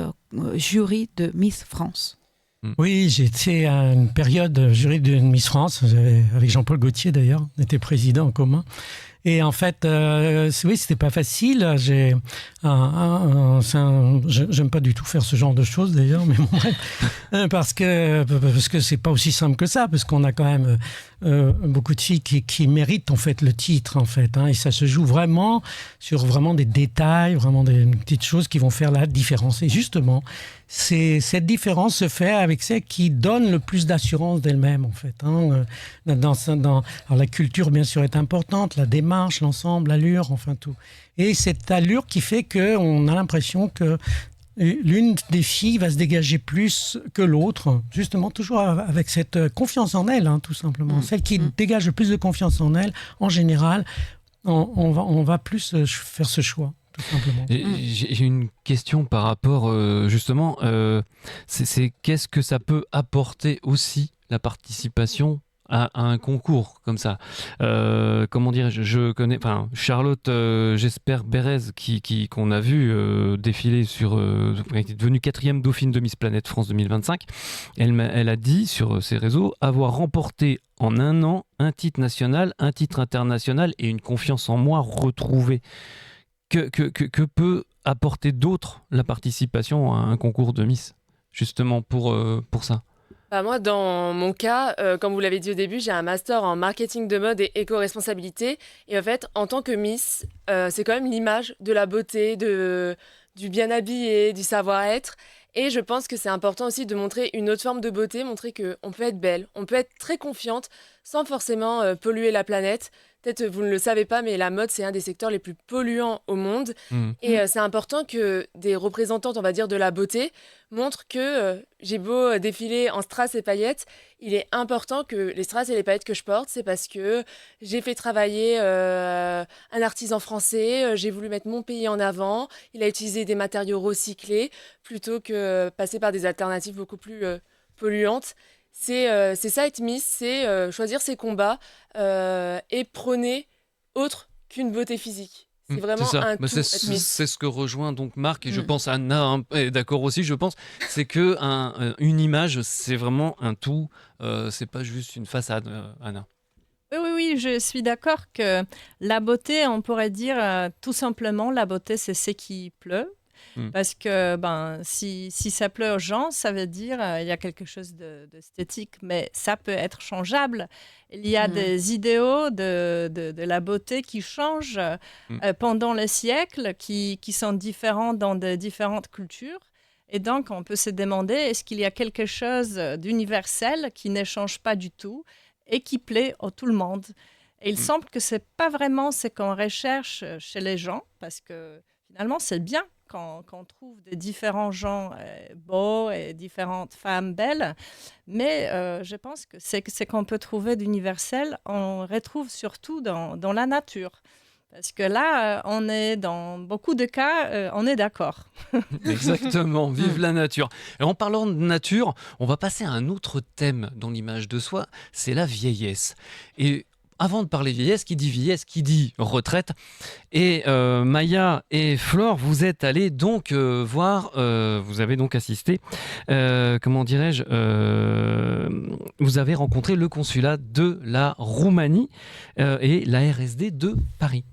jury de Miss France. Oui, j'ai été à une période jury de Miss France, avec Jean-Paul Gaultier d'ailleurs, on était président en commun. Et en fait, oui, c'était pas facile. J'aime pas du tout faire ce genre de choses d'ailleurs, mais bon, bref, parce que c'est pas aussi simple que ça, parce qu'on a quand même beaucoup de filles qui méritent en fait le titre en fait, et ça se joue vraiment sur vraiment des détails, vraiment des petites choses qui vont faire la différence. Et justement, cette différence se fait avec celle qui donne le plus d'assurance d'elle-même en fait. Alors la culture bien sûr est importante, la démarche, l'ensemble, l'allure, enfin tout. Et cette allure qui fait qu'on a l'impression que l'une des filles va se dégager plus que l'autre, justement toujours avec cette confiance en elle, tout simplement. Celle qui dégage le plus de confiance en elle, en général, on va plus faire ce choix. Tout simplement. J'ai une question par rapport justement, c'est qu'est-ce que ça peut apporter aussi la participation à un concours comme ça. Comment dire, je connais, enfin Charlotte Jesper Bérez qu'on a vu défiler sur, qui est devenue 4e dauphine de Miss Planète France 2025. Elle a dit sur ses réseaux avoir remporté en un an un titre national, un titre international et une confiance en moi retrouvée. Que peut apporter d'autre la participation à un concours de Miss, justement pour ça? Moi, dans mon cas, comme vous l'avez dit au début, j'ai un master en marketing de mode et éco-responsabilité. Et en fait, en tant que Miss, c'est quand même l'image de la beauté, du bien habillé, du savoir-être. Et je pense que c'est important aussi de montrer une autre forme de beauté, montrer qu'on peut être belle, on peut être très confiante sans forcément polluer la planète. Peut-être vous ne le savez pas, mais la mode, c'est un des secteurs les plus polluants au monde. Et c'est important que des représentantes, on va dire, de la beauté montrent que j'ai beau défiler en strass et paillettes, il est important que les strass et les paillettes que je porte, c'est parce que j'ai fait travailler un artisan français, j'ai voulu mettre mon pays en avant, il a utilisé des matériaux recyclés plutôt que passer par des alternatives beaucoup plus polluantes. C'est ça être Miss, c'est choisir ses combats et prôner autre qu'une beauté physique. C'est vraiment un tout, être Miss. C'est ce que rejoint donc Marc, et je pense Anna est d'accord aussi, je pense, c'est que une image, c'est vraiment un tout, c'est pas juste une façade, Anna. Oui, je suis d'accord que la beauté, on pourrait dire tout simplement, la beauté, c'est ce qui pleut. Parce que si ça pleut aux gens, ça veut dire il y a quelque chose d'esthétique, mais ça peut être changeable. Il y a des idéaux de la beauté qui changent pendant les siècles, qui sont différents dans de différentes cultures. Et donc, on peut se demander, est-ce qu'il y a quelque chose d'universel qui ne change pas du tout et qui plaît à tout le monde? Et il semble que ce n'est pas vraiment ce qu'on recherche chez les gens, parce que finalement, c'est bien qu'on trouve des différents gens beaux et différentes femmes belles. Mais je pense que c'est qu'on peut trouver d'universel, on retrouve surtout dans la nature. Parce que là, on est dans beaucoup de cas, on est d'accord. Exactement, vive la nature. Et en parlant de nature, on va passer à un autre thème dans l'image de soi, c'est la vieillesse. Et avant de parler vieillesse, qui dit retraite. Et Maya et Flore, vous êtes allés donc voir, vous avez donc assisté, comment dirais-je, vous avez rencontré le consulat de la Roumanie et la RSD de Paris.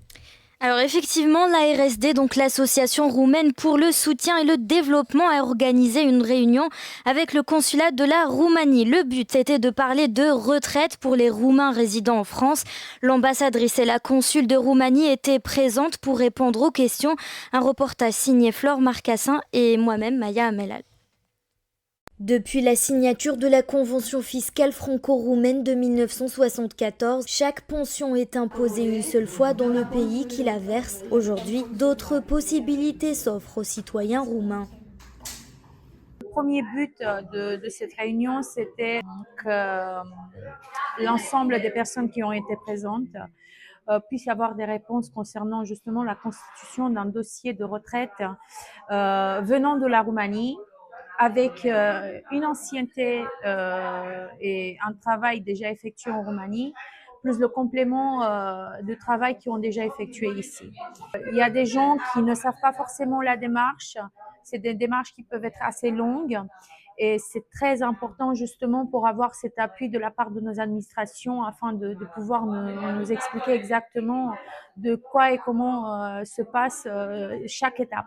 Alors effectivement, l'ARSD, donc l'Association roumaine pour le soutien et le développement, a organisé une réunion avec le consulat de la Roumanie. Le but était de parler de retraite pour les Roumains résidant en France. L'ambassadrice et la consul de Roumanie étaient présentes pour répondre aux questions. Un reportage signé Flore Marcassin et moi-même, Maya Amelal. Depuis la signature de la Convention fiscale franco-roumaine de 1974, chaque pension est imposée une seule fois dans le pays qui la verse. Aujourd'hui, d'autres possibilités s'offrent aux citoyens roumains. Le premier but de cette réunion, c'était que l'ensemble des personnes qui ont été présentes puissent avoir des réponses concernant justement la constitution d'un dossier de retraite venant de la Roumanie, avec une ancienneté et un travail déjà effectué en Roumanie, plus le complément de travail qu'ils ont déjà effectué ici. Il y a des gens qui ne savent pas forcément la démarche. C'est des démarches qui peuvent être assez longues et c'est très important justement pour avoir cet appui de la part de nos administrations afin de pouvoir nous expliquer exactement de quoi et comment se passe chaque étape.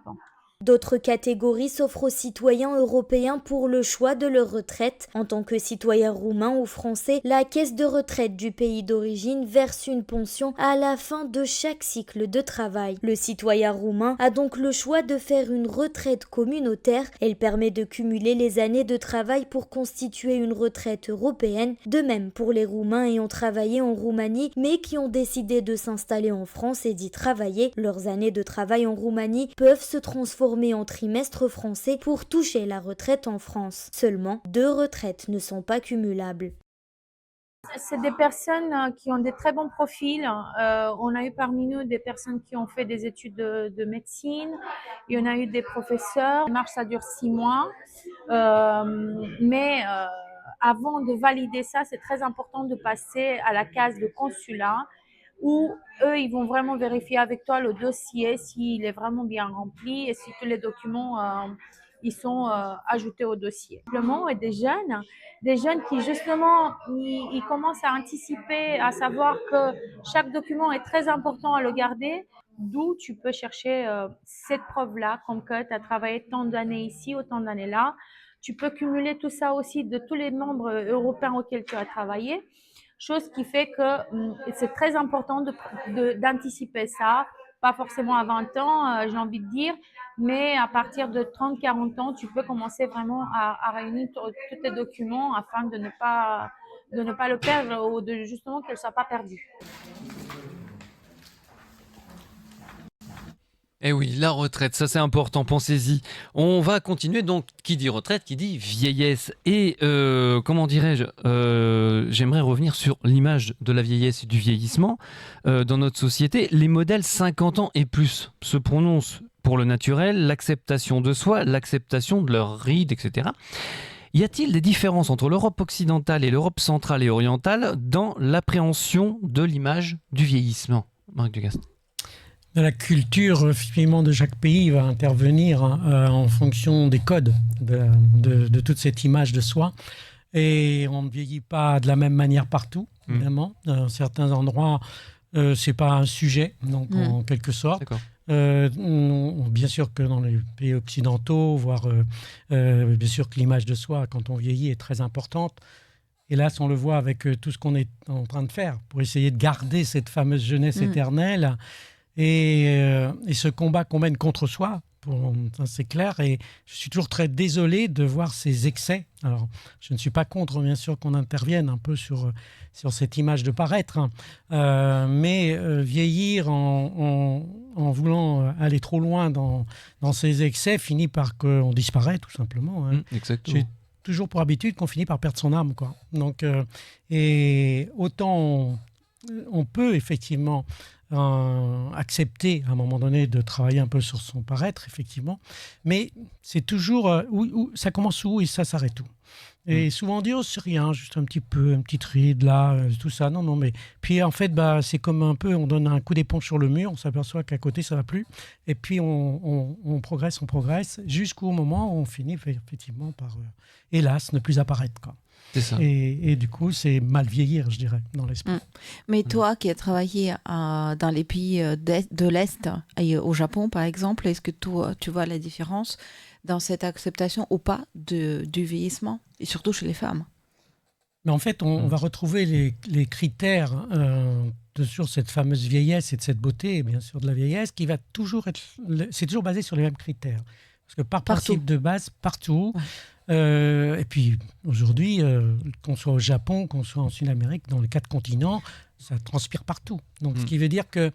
D'autres catégories s'offrent aux citoyens européens pour le choix de leur retraite. En tant que citoyen roumain ou français, la caisse de retraite du pays d'origine verse une pension à la fin de chaque cycle de travail. Le citoyen roumain a donc le choix de faire une retraite communautaire. Elle permet de cumuler les années de travail pour constituer une retraite européenne. De même pour les Roumains ayant travaillé en Roumanie mais qui ont décidé de s'installer en France et d'y travailler. Leurs années de travail en Roumanie peuvent se transformer en trimestre français pour toucher la retraite en France. Seulement, 2 retraites ne sont pas cumulables. C'est des personnes qui ont des très bons profils. On a eu parmi nous des personnes qui ont fait des études de médecine. Il y en a eu des professeurs. La marche, ça dure 6 mois. Mais avant de valider ça, c'est très important de passer à la case de consulat où eux, ils vont vraiment vérifier avec toi le dossier, s'il est vraiment bien rempli et si tous les documents ils sont ajoutés au dossier. Simplement, et des jeunes qui justement, ils commencent à anticiper, à savoir que chaque document est très important à le garder, d'où tu peux chercher cette preuve-là, comme que tu as travaillé tant d'années ici, autant d'années là. Tu peux cumuler tout ça aussi de tous les membres européens auxquels tu as travaillé. Chose qui fait que c'est très important d'anticiper ça, pas forcément à 20 ans, j'ai envie de dire, mais à partir de 30-40 ans, tu peux commencer vraiment à réunir tous tes documents afin de ne pas le perdre ou de justement qu'elle ne soit pas perdue. Eh oui, la retraite, ça c'est important, pensez-y. On va continuer, donc qui dit retraite, qui dit vieillesse. Et comment dirais-je, j'aimerais revenir sur l'image de la vieillesse et du vieillissement dans notre société. Les modèles 50 ans et plus se prononcent pour le naturel, l'acceptation de soi, l'acceptation de leurs rides, etc. Y a-t-il des différences entre l'Europe occidentale et l'Europe centrale et orientale dans l'appréhension de l'image du vieillissement? Marc Dugast. La culture, finalement, de chaque pays va intervenir en fonction des codes de toute cette image de soi. Et on ne vieillit pas de la même manière partout, évidemment. Dans certains endroits, ce n'est pas un sujet, donc en quelque sorte. Bien sûr que dans les pays occidentaux, voire bien sûr que l'image de soi, quand on vieillit, est très importante. Hélas, on le voit avec tout ce qu'on est en train de faire pour essayer de garder cette fameuse jeunesse éternelle. Et ce combat qu'on mène contre soi, c'est clair, et je suis toujours très désolé de voir ces excès. Alors, je ne suis pas contre, bien sûr, qu'on intervienne un peu sur cette image de paraître, mais vieillir en voulant aller trop loin dans ces excès finit par qu'on disparaît, tout simplement. Exactement. J'ai toujours pour habitude qu'on finit par perdre son âme, quoi. Donc, et autant on peut effectivement accepter à un moment donné de travailler un peu sur son paraître, effectivement. Mais c'est toujours où ça commence où et ça s'arrête où. Et souvent on dit, oh, c'est rien, juste un petit peu, une petite ride là, tout ça. Non, mais puis en fait, c'est comme un peu, on donne un coup d'éponge sur le mur, on s'aperçoit qu'à côté ça va plus, et puis on progresse, jusqu'au moment où on finit effectivement par, hélas, ne plus apparaître, quoi. C'est ça. Et du coup, c'est mal vieillir, je dirais, dans l'esprit. Mais toi qui as travaillé dans les pays de l'Est, et au Japon par exemple, est-ce que tu vois la différence dans cette acceptation ou pas du vieillissement, et surtout chez les femmes? Mais en fait, on va retrouver les critères sur cette fameuse vieillesse et de cette beauté, bien sûr, de la vieillesse, qui va toujours être... C'est toujours basé sur les mêmes critères. Parce que par principe de base, partout... et puis aujourd'hui, qu'on soit au Japon, qu'on soit en Sud-Amérique, dans les 4 continents, ça transpire partout. Donc, ce qui veut dire que,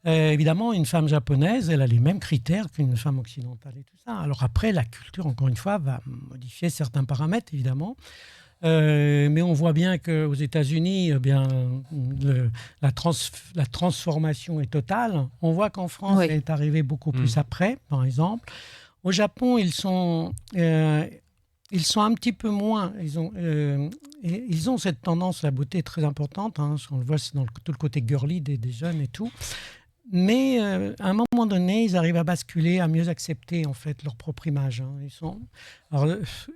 évidemment, une femme japonaise, elle a les mêmes critères qu'une femme occidentale et tout ça. Alors après, la culture, encore une fois, va modifier certains paramètres, évidemment. Mais on voit bien qu'aux États-Unis, la transformation est totale. On voit qu'en France, elle est arrivée beaucoup plus après, par exemple. Au Japon, ils sont un petit peu moins. Ils ont cette tendance, la beauté est très importante. Hein, on le voit dans tout le côté girly des jeunes et tout. Mais à un moment donné, ils arrivent à basculer, à mieux accepter en fait leur propre image. Hein. Alors,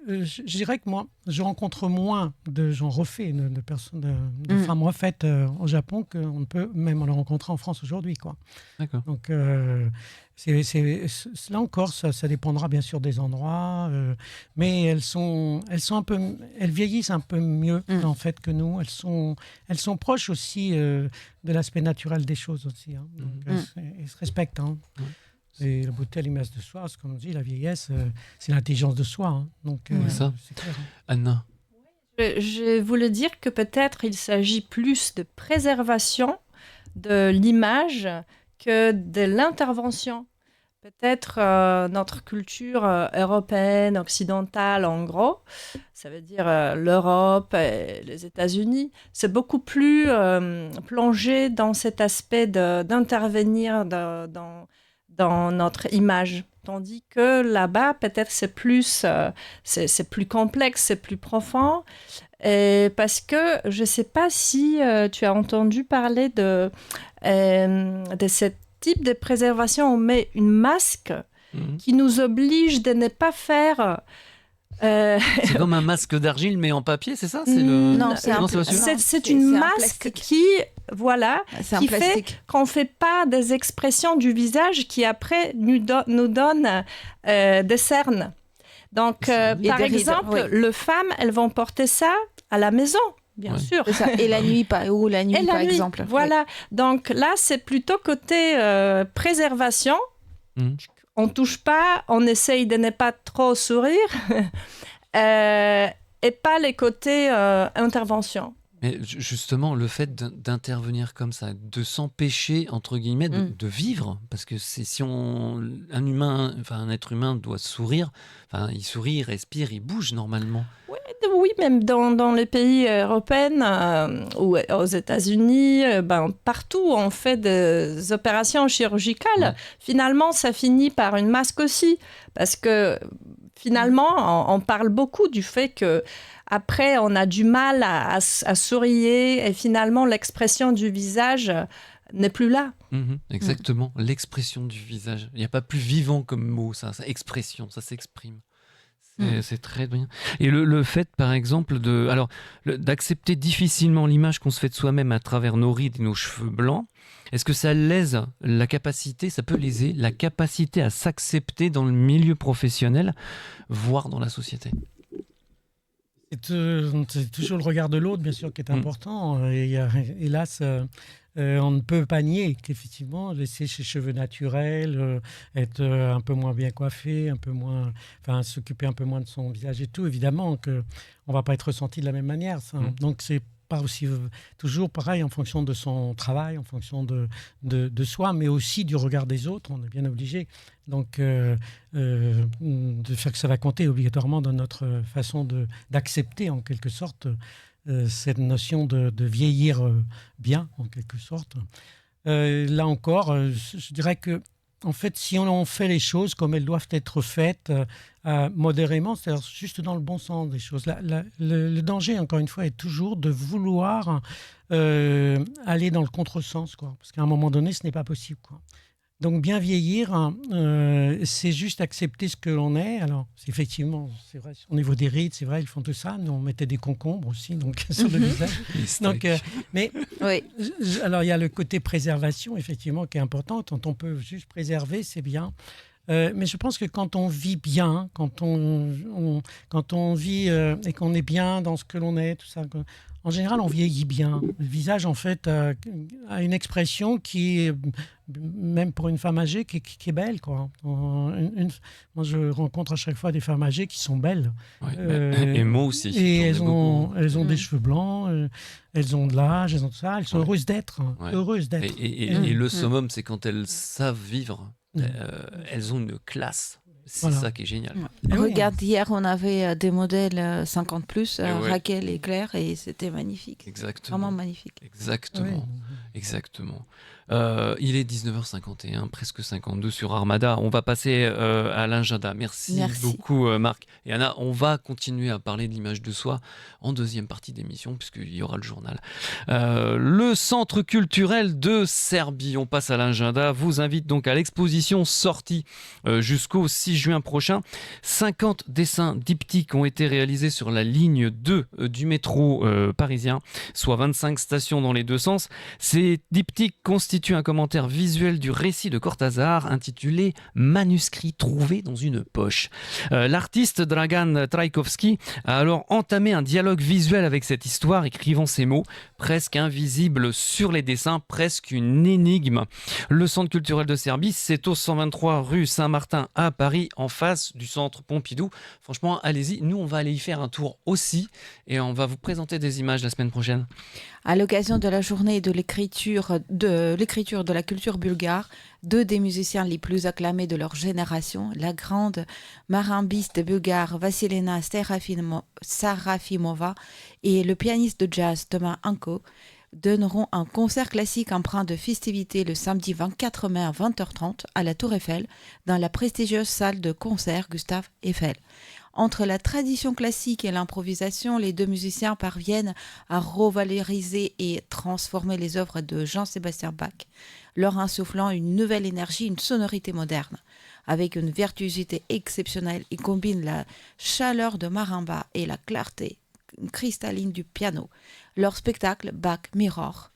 je dirais que moi, je rencontre moins de gens refaits, de personnes, de femmes refaites au Japon qu'on ne peut même le rencontrer en France aujourd'hui, quoi. D'accord. Donc là encore, ça dépendra bien sûr des endroits, mais elles vieillissent un peu mieux en fait que nous. Elles sont proches aussi de l'aspect naturel des choses aussi. Hein. Donc, elles se respectent. Hein. Et la beauté à l'image de soi, c'est comme on dit, la vieillesse, c'est l'intelligence de soi. Hein. Donc, c'est clair. Hein. Anna. Je voulais dire que peut-être il s'agit plus de préservation de l'image que de l'intervention. Peut-être notre culture européenne, occidentale, en gros, ça veut dire l'Europe et les États-Unis, c'est beaucoup plus plongé dans cet aspect d'intervenir dans notre image. Tandis que là-bas, peut-être c'est plus complexe, c'est plus profond. Et parce que je ne sais pas si tu as entendu parler de cette type de préservation. On met une masque qui nous oblige de ne pas faire... C'est comme un masque d'argile mais en papier, c'est ça? Non, c'est une masque qui fait qu'on ne fait pas des expressions du visage qui après nous donnent des cernes. Donc, par exemple, les femmes, elles vont porter ça à la maison. Bien sûr. Ça. Et la nuit, par exemple. Voilà. Donc là, c'est plutôt côté préservation. On ne touche pas, on essaye de ne pas trop sourire. Et pas les côtés intervention. Mais justement, le fait d'intervenir comme ça, de s'empêcher, entre guillemets, de vivre, parce que un être humain doit sourire, il sourit, il respire, il bouge normalement. Oui, même dans les pays européens ou aux États-Unis, partout on fait des opérations chirurgicales. Finalement, ça finit par une masque aussi, parce que finalement, on parle beaucoup du fait que après, on a du mal à sourire et finalement, l'expression du visage n'est plus là. Exactement, l'expression du visage. Il n'y a pas plus vivant comme mot, ça expression, ça s'exprime. C'est très bien. Et le fait, par exemple, d'accepter difficilement l'image qu'on se fait de soi-même à travers nos rides et nos cheveux blancs, est-ce que ça peut léser la capacité à s'accepter dans le milieu professionnel, voire dans la société? C'est toujours le regard de l'autre, bien sûr, qui est important. Et hélas, on ne peut pas nier qu'effectivement, laisser ses cheveux naturels, être un peu moins bien coiffé, s'occuper un peu moins de son visage et tout, évidemment qu'on ne va pas être ressenti de la même manière. Ça. Donc, c'est pas aussi toujours pareil en fonction de son travail, en fonction de soi, mais aussi du regard des autres. On est bien obligé donc de faire que ça va compter obligatoirement dans notre façon d'accepter en quelque sorte cette notion de vieillir bien en quelque sorte. Là encore, je dirais que en fait, si on fait les choses comme elles doivent être faites modérément, c'est-à-dire juste dans le bon sens des choses. Le danger, encore une fois, est toujours de vouloir aller dans le contresens, quoi. Parce qu'à un moment donné, ce n'est pas possible, quoi. Donc bien vieillir, c'est juste accepter ce que l'on est. Alors effectivement, c'est vrai, au niveau des rides, c'est vrai, ils font tout ça. Nous, on mettait des concombres aussi donc, sur le visage. Donc, mais oui. Alors il y a le côté préservation, effectivement, qui est important. Quand on peut juste préserver, c'est bien. Mais je pense que quand on vit bien, quand on vit et qu'on est bien dans ce que l'on est, tout ça, en général, on vieillit bien. Le visage, en fait, a une expression qui est, même pour une femme âgée, qui est belle, quoi. Moi, je rencontre à chaque fois des femmes âgées qui sont belles. Oui, et moi aussi. Et elles ont des cheveux blancs, elles ont de l'âge, elles ont tout ça. Elles sont heureuses d'être. Ouais. Heureuses d'être. Et le summum, c'est quand elles savent vivre. Elles ont une classe. C'est ça qui est génial. Ouais. Regarde, hier, on avait des modèles 50 plus, Raquel et Claire, et c'était magnifique. Exactement. Vraiment magnifique. Exactement. Exactement. Il est 19h51, presque 52 sur Armada. On va passer à l'agenda. Merci beaucoup, Marc. Et Anna, on va continuer à parler de l'image de soi en deuxième partie d'émission, puisqu'il y aura le journal. Le Centre culturel de Serbie, on passe à l'agenda, vous invite donc à l'exposition sortie jusqu'au 6 juin prochain. 50 dessins diptyques ont été réalisés sur la ligne 2 du métro parisien, soit 25 stations dans les deux sens. Ces diptyques constituent un commentaire visuel du récit de Cortázar intitulé « Manuscrit trouvé dans une poche ». L'artiste Dragan Trajkovski a alors entamé un dialogue visuel avec cette histoire, écrivant ces mots, presque invisibles sur les dessins, presque une énigme. Le Centre culturel de Serbie, c'est au 123 rue Saint-Martin à Paris, en face du Centre Pompidou. Franchement, allez-y, nous on va aller y faire un tour aussi et on va vous présenter des images la semaine prochaine. À l'occasion de la journée de l'écriture de la culture bulgare, deux des musiciens les plus acclamés de leur génération, la grande marimbiste bulgare Vassilina Sarafimova et le pianiste de jazz Thomas Anko, donneront un concert classique empreint de festivité le samedi 24 mai à 20h30 à la Tour Eiffel, dans la prestigieuse salle de concert Gustave Eiffel. Entre la tradition classique et l'improvisation, les deux musiciens parviennent à revaloriser et transformer les œuvres de Jean-Sébastien Bach, leur insufflant une nouvelle énergie, une sonorité moderne. Avec une virtuosité exceptionnelle, ils combinent la chaleur de marimba et la cristalline du piano. Leur spectacle, Bach Mirror,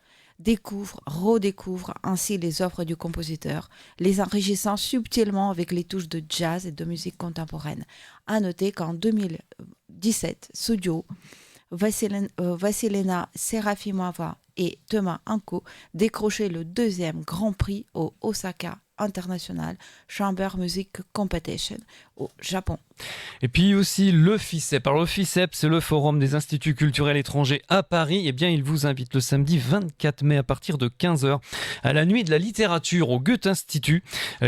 redécouvre ainsi les œuvres du compositeur, les enrichissant subtilement avec les touches de jazz et de musique contemporaine. À noter qu'en 2017, ce duo, Vassilina Serafimova et Thomas Anko décrochaient le 2e Grand Prix au Osaka International Chamber Music Competition au Japon. Et puis aussi le FICEP. Alors le FICEP, c'est le Forum des Instituts Culturels Étrangers à Paris. Eh bien, il vous invite le samedi 24 mai à partir de 15h à la Nuit de la Littérature au Goethe-Institut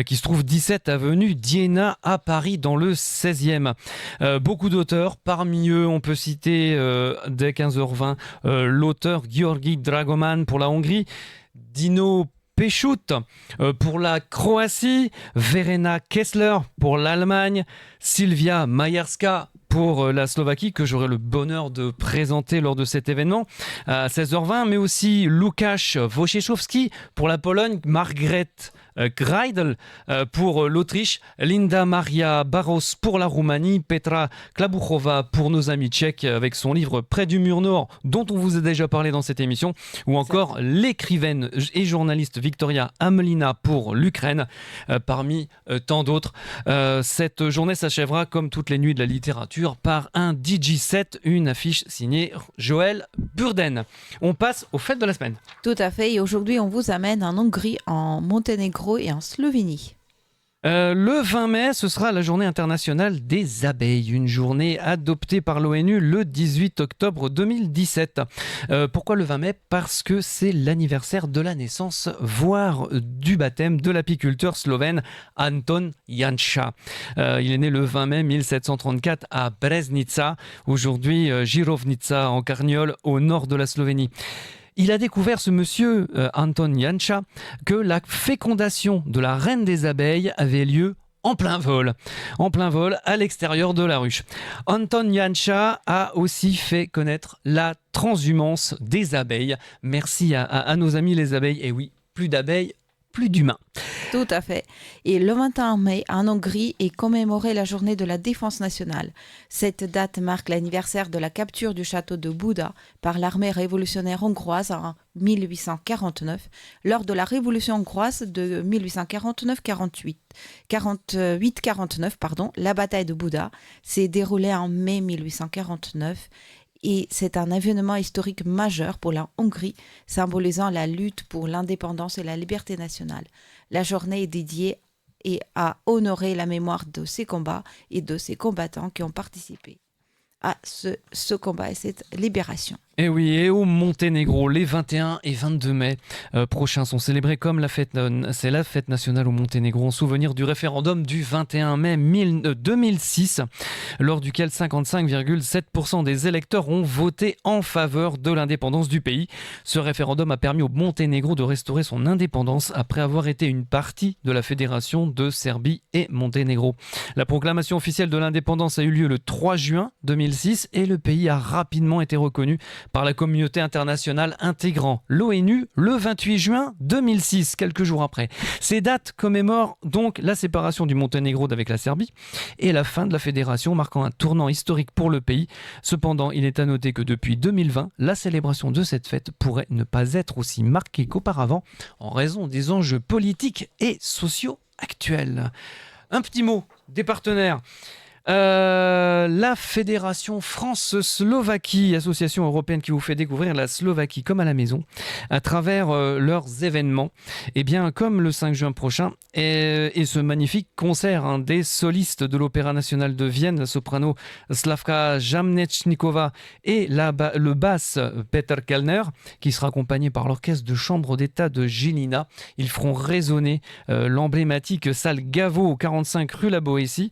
qui se trouve 17 avenue d'Iéna à Paris dans le 16e. Beaucoup d'auteurs. Parmi eux, on peut citer dès 15h20 l'auteur György Dragoman pour la Hongrie, Dino Péchout pour la Croatie, Verena Kessler pour l'Allemagne, Sylvia Majerska pour la Slovaquie, que j'aurai le bonheur de présenter lors de cet événement à 16h20, mais aussi Łukasz Wojciechowski pour la Pologne, Margaret Greidel pour l'Autriche, Linda Maria Barros pour la Roumanie, Petra Klabuchova pour nos amis tchèques avec son livre Près du mur nord, dont on vous a déjà parlé dans cette émission, ou encore l'écrivaine et journaliste Victoria Amelina pour l'Ukraine, parmi tant d'autres. Cette journée s'achèvera, comme toutes les nuits de la littérature, par un DJ7, une affiche signée Joël Burden. On passe aux fêtes de la semaine. Tout à fait, et aujourd'hui on vous amène en Hongrie, en Monténégro et en Slovénie. Le 20 mai, ce sera la journée internationale des abeilles, une journée adoptée par l'ONU le 18 octobre 2017. Pourquoi le 20 mai ? Parce que c'est l'anniversaire de la naissance, voire du baptême de l'apiculteur slovène Anton Janša. Il est né le 20 mai 1734 à Breznica, aujourd'hui Žirovnica en Carniole, au nord de la Slovénie. Il a découvert, ce monsieur Anton Janša, que la fécondation de la reine des abeilles avait lieu en plein vol à l'extérieur de la ruche. Anton Janša a aussi fait connaître la transhumance des abeilles. Merci à nos amis les abeilles. Et oui, plus d'abeilles, plus d'humains. Tout à fait. Et le 21 mai, en Hongrie, est commémorée la journée de la défense nationale. Cette date marque l'anniversaire de la capture du château de Buda par l'armée révolutionnaire hongroise en 1849, lors de la révolution hongroise de 1848-49, la bataille de Buda s'est déroulée en mai 1849. Et c'est un événement historique majeur pour la Hongrie, symbolisant la lutte pour l'indépendance et la liberté nationale. La journée est dédiée à honorer la mémoire de ces combats et de ces combattants qui ont participé à ce combat et cette libération. Et oui, et au Monténégro, les 21 et 22 mai prochains sont célébrés comme c'est la fête nationale au Monténégro en souvenir du référendum du 21 mai 2006, lors duquel 55,7% des électeurs ont voté en faveur de l'indépendance du pays. Ce référendum a permis au Monténégro de restaurer son indépendance après avoir été une partie de la Fédération de Serbie et Monténégro. La proclamation officielle de l'indépendance a eu lieu le 3 juin 2006 et le pays a rapidement été reconnu par la communauté internationale intégrant l'ONU le 28 juin 2006, quelques jours après. Ces dates commémorent donc la séparation du Monténégro d'avec la Serbie et la fin de la fédération, marquant un tournant historique pour le pays. Cependant, il est à noter que depuis 2020, la célébration de cette fête pourrait ne pas être aussi marquée qu'auparavant en raison des enjeux politiques et sociaux actuels. Un petit mot des partenaires. La Fédération France-Slovaquie, association européenne qui vous fait découvrir la Slovaquie comme à la maison à travers leurs événements, et bien comme le 5 juin prochain et ce magnifique concert des solistes de l'Opéra national de Vienne, la soprano Slavka Jamnečníková et le basse Peter Kellner, qui sera accompagné par l'orchestre de chambre d'État de Žilina. Ils feront résonner l'emblématique salle Gaveau 45 rue La Boétie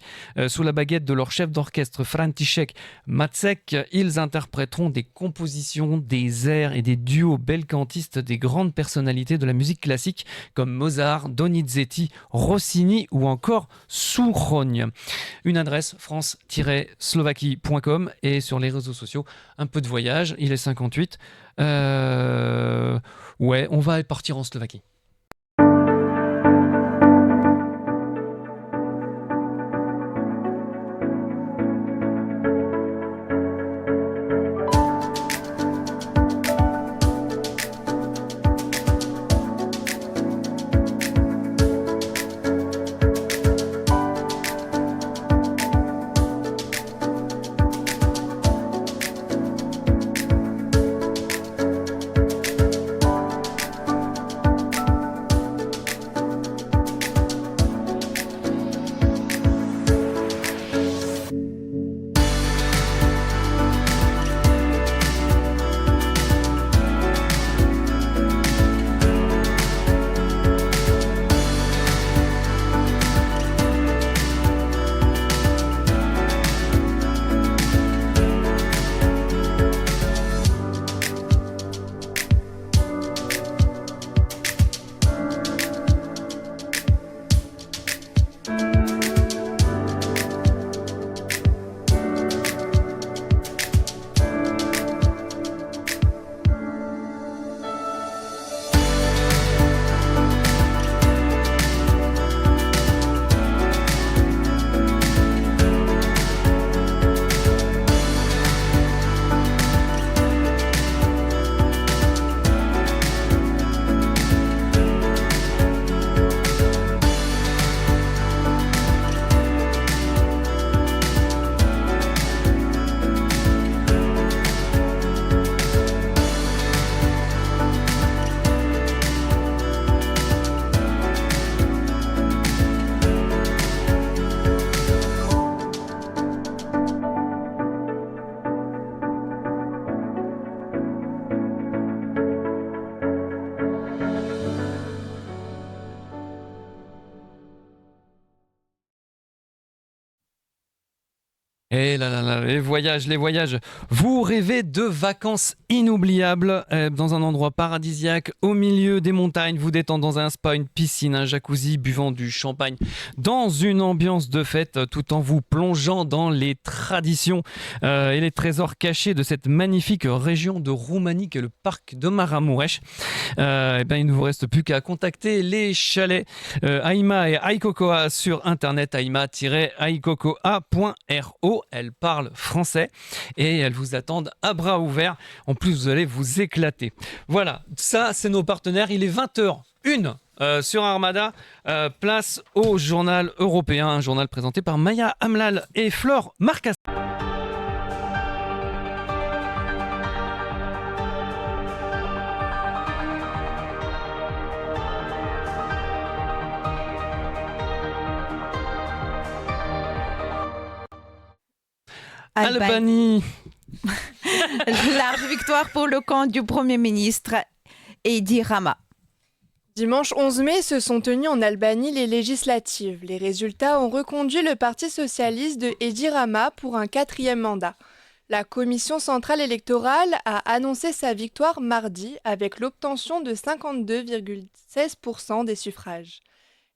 sous la baguette de leur chef d'orchestre František Macek. Ils interpréteront des compositions, des airs et des duos belcantistes des grandes personnalités de la musique classique comme Mozart, Donizetti, Rossini ou encore Souchrogne. Une adresse france-slovaquie.com et sur les réseaux sociaux, un peu de voyage, il est 58. On va partir en Slovaquie. Et là, les voyages. Vous rêvez de vacances inoubliables dans un endroit paradisiaque au milieu des montagnes, vous détendez dans un spa, une piscine, un jacuzzi, buvant du champagne, dans une ambiance de fête, tout en vous plongeant dans les traditions et les trésors cachés de cette magnifique région de Roumanie qu'est le parc de Maramureș. Il ne vous reste plus qu'à contacter les chalets Aima et Aikokoa sur internet, aima-aikokoa.ro. Elles parlent français et elles vous attendent à bras ouverts. En plus, vous allez vous éclater. Voilà, ça, c'est nos partenaires. Il est 20h01 sur Armada. Place au journal européen, un journal présenté par Maya Hamlal et Flore Marcas. Albanie. Large victoire pour le camp du Premier ministre Edi Rama. Dimanche 11 mai se sont tenues en Albanie les législatives. Les résultats ont reconduit le Parti socialiste de Edi Rama pour un 4e mandat. La Commission centrale électorale a annoncé sa victoire mardi avec l'obtention de 52,16% des suffrages.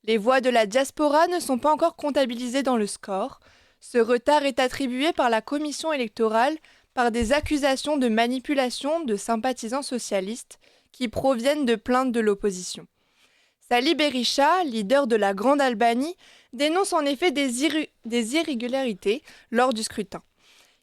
Les voix de la diaspora ne sont pas encore comptabilisées dans le score. Ce retard est attribué par la commission électorale par des accusations de manipulation de sympathisants socialistes qui proviennent de plaintes de l'opposition. Sali Berisha, leader de la Grande Albanie, dénonce en effet des irrégularités lors du scrutin.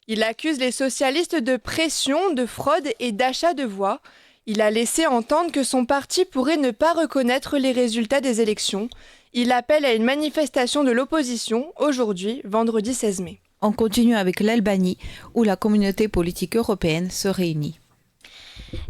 Il accuse les socialistes de pression, de fraude et d'achat de voix. Il a laissé entendre que son parti pourrait ne pas reconnaître les résultats des élections. Il appelle à une manifestation de l'opposition aujourd'hui, vendredi 16 mai. On continue avec l'Albanie, où la communauté politique européenne se réunit.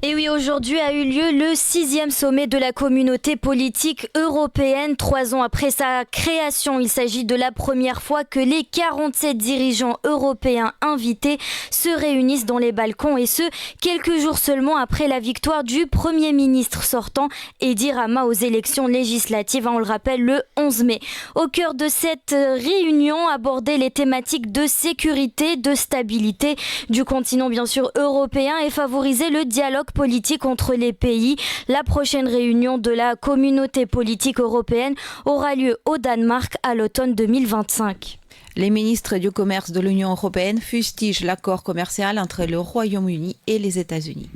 Et oui, aujourd'hui a eu lieu le 6e sommet de la communauté politique européenne. 3 ans après sa création, il s'agit de la première fois que les 47 dirigeants européens invités se réunissent dans les balcons, et ce, quelques jours seulement après la victoire du Premier ministre sortant, Edi Rama, aux élections législatives, on le rappelle, le 11 mai. Au cœur de cette réunion, aborder les thématiques de sécurité, de stabilité du continent bien sûr européen et favoriser le dialogue politique entre les pays. La prochaine réunion de la communauté politique européenne aura lieu au Danemark à l'automne 2025. Les ministres du commerce de l'Union européenne fustigent l'accord commercial entre le Royaume-Uni et les États-Unis.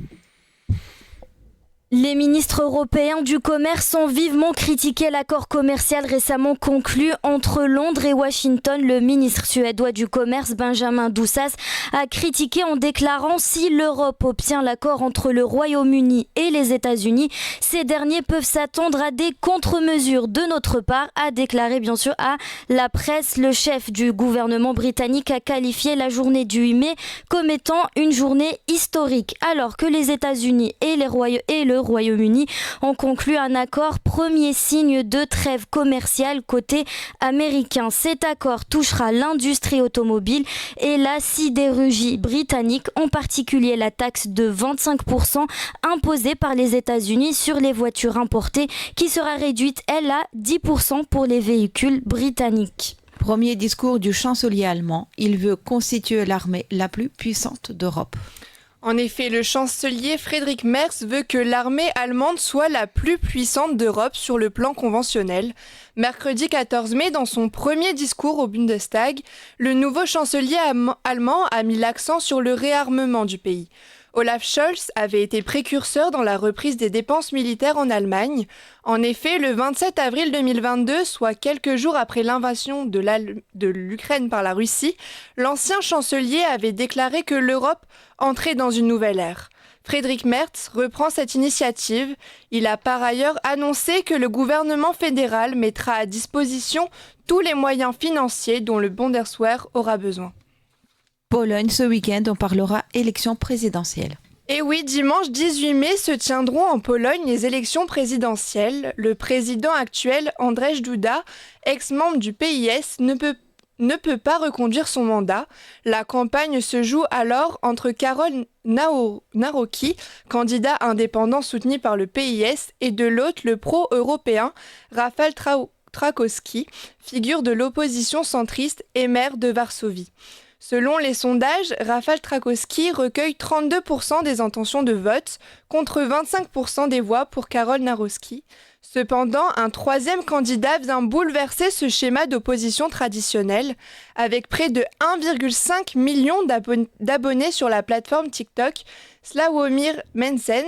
Les ministres européens du commerce ont vivement critiqué l'accord commercial récemment conclu entre Londres et Washington. Le ministre suédois du commerce, Benjamin Doussas, a critiqué en déclarant « Si l'Europe obtient l'accord entre le Royaume-Uni et les États-Unis, ces derniers peuvent s'attendre à des contre-mesures de notre part », a déclaré bien sûr à la presse. Le chef du gouvernement britannique a qualifié la journée du 8 mai comme étant une journée historique, alors que les États-Unis et le Royaume-Uni ont conclu un accord, premier signe de trêve commerciale côté américain. Cet accord touchera l'industrie automobile et la sidérurgie britannique, en particulier la taxe de 25% imposée par les États-Unis sur les voitures importées, qui sera réduite, elle, à 10% pour les véhicules britanniques. Premier discours du chancelier allemand, il veut constituer l'armée la plus puissante d'Europe. En effet, le chancelier Friedrich Merz veut que l'armée allemande soit la plus puissante d'Europe sur le plan conventionnel. Mercredi 14 mai, dans son premier discours au Bundestag, le nouveau chancelier allemand a mis l'accent sur le réarmement du pays. Olaf Scholz avait été précurseur dans la reprise des dépenses militaires en Allemagne. En effet, le 27 avril 2022, soit quelques jours après l'invasion de l'Ukraine par la Russie, l'ancien chancelier avait déclaré que l'Europe entrait dans une nouvelle ère. Friedrich Merz reprend cette initiative. Il a par ailleurs annoncé que le gouvernement fédéral mettra à disposition tous les moyens financiers dont le Bundeswehr aura besoin. Pologne, ce week-end, on parlera élections présidentielles. Et oui, dimanche 18 mai se tiendront en Pologne les élections présidentielles. Le président actuel, Andrzej Duda, ex-membre du PiS, ne peut pas reconduire son mandat. La campagne se joue alors entre Karol Nawrocki, candidat indépendant soutenu par le PiS, et de l'autre, le pro-européen Rafał Trzaskowski, figure de l'opposition centriste et maire de Varsovie. Selon les sondages, Rafał Trzaskowski recueille 32% des intentions de vote contre 25% des voix pour Karol Nawrocki. Cependant, un troisième candidat vient bouleverser ce schéma d'opposition traditionnelle. Avec près de 1,5 million d'abonnés sur la plateforme TikTok, Sławomir Mencen,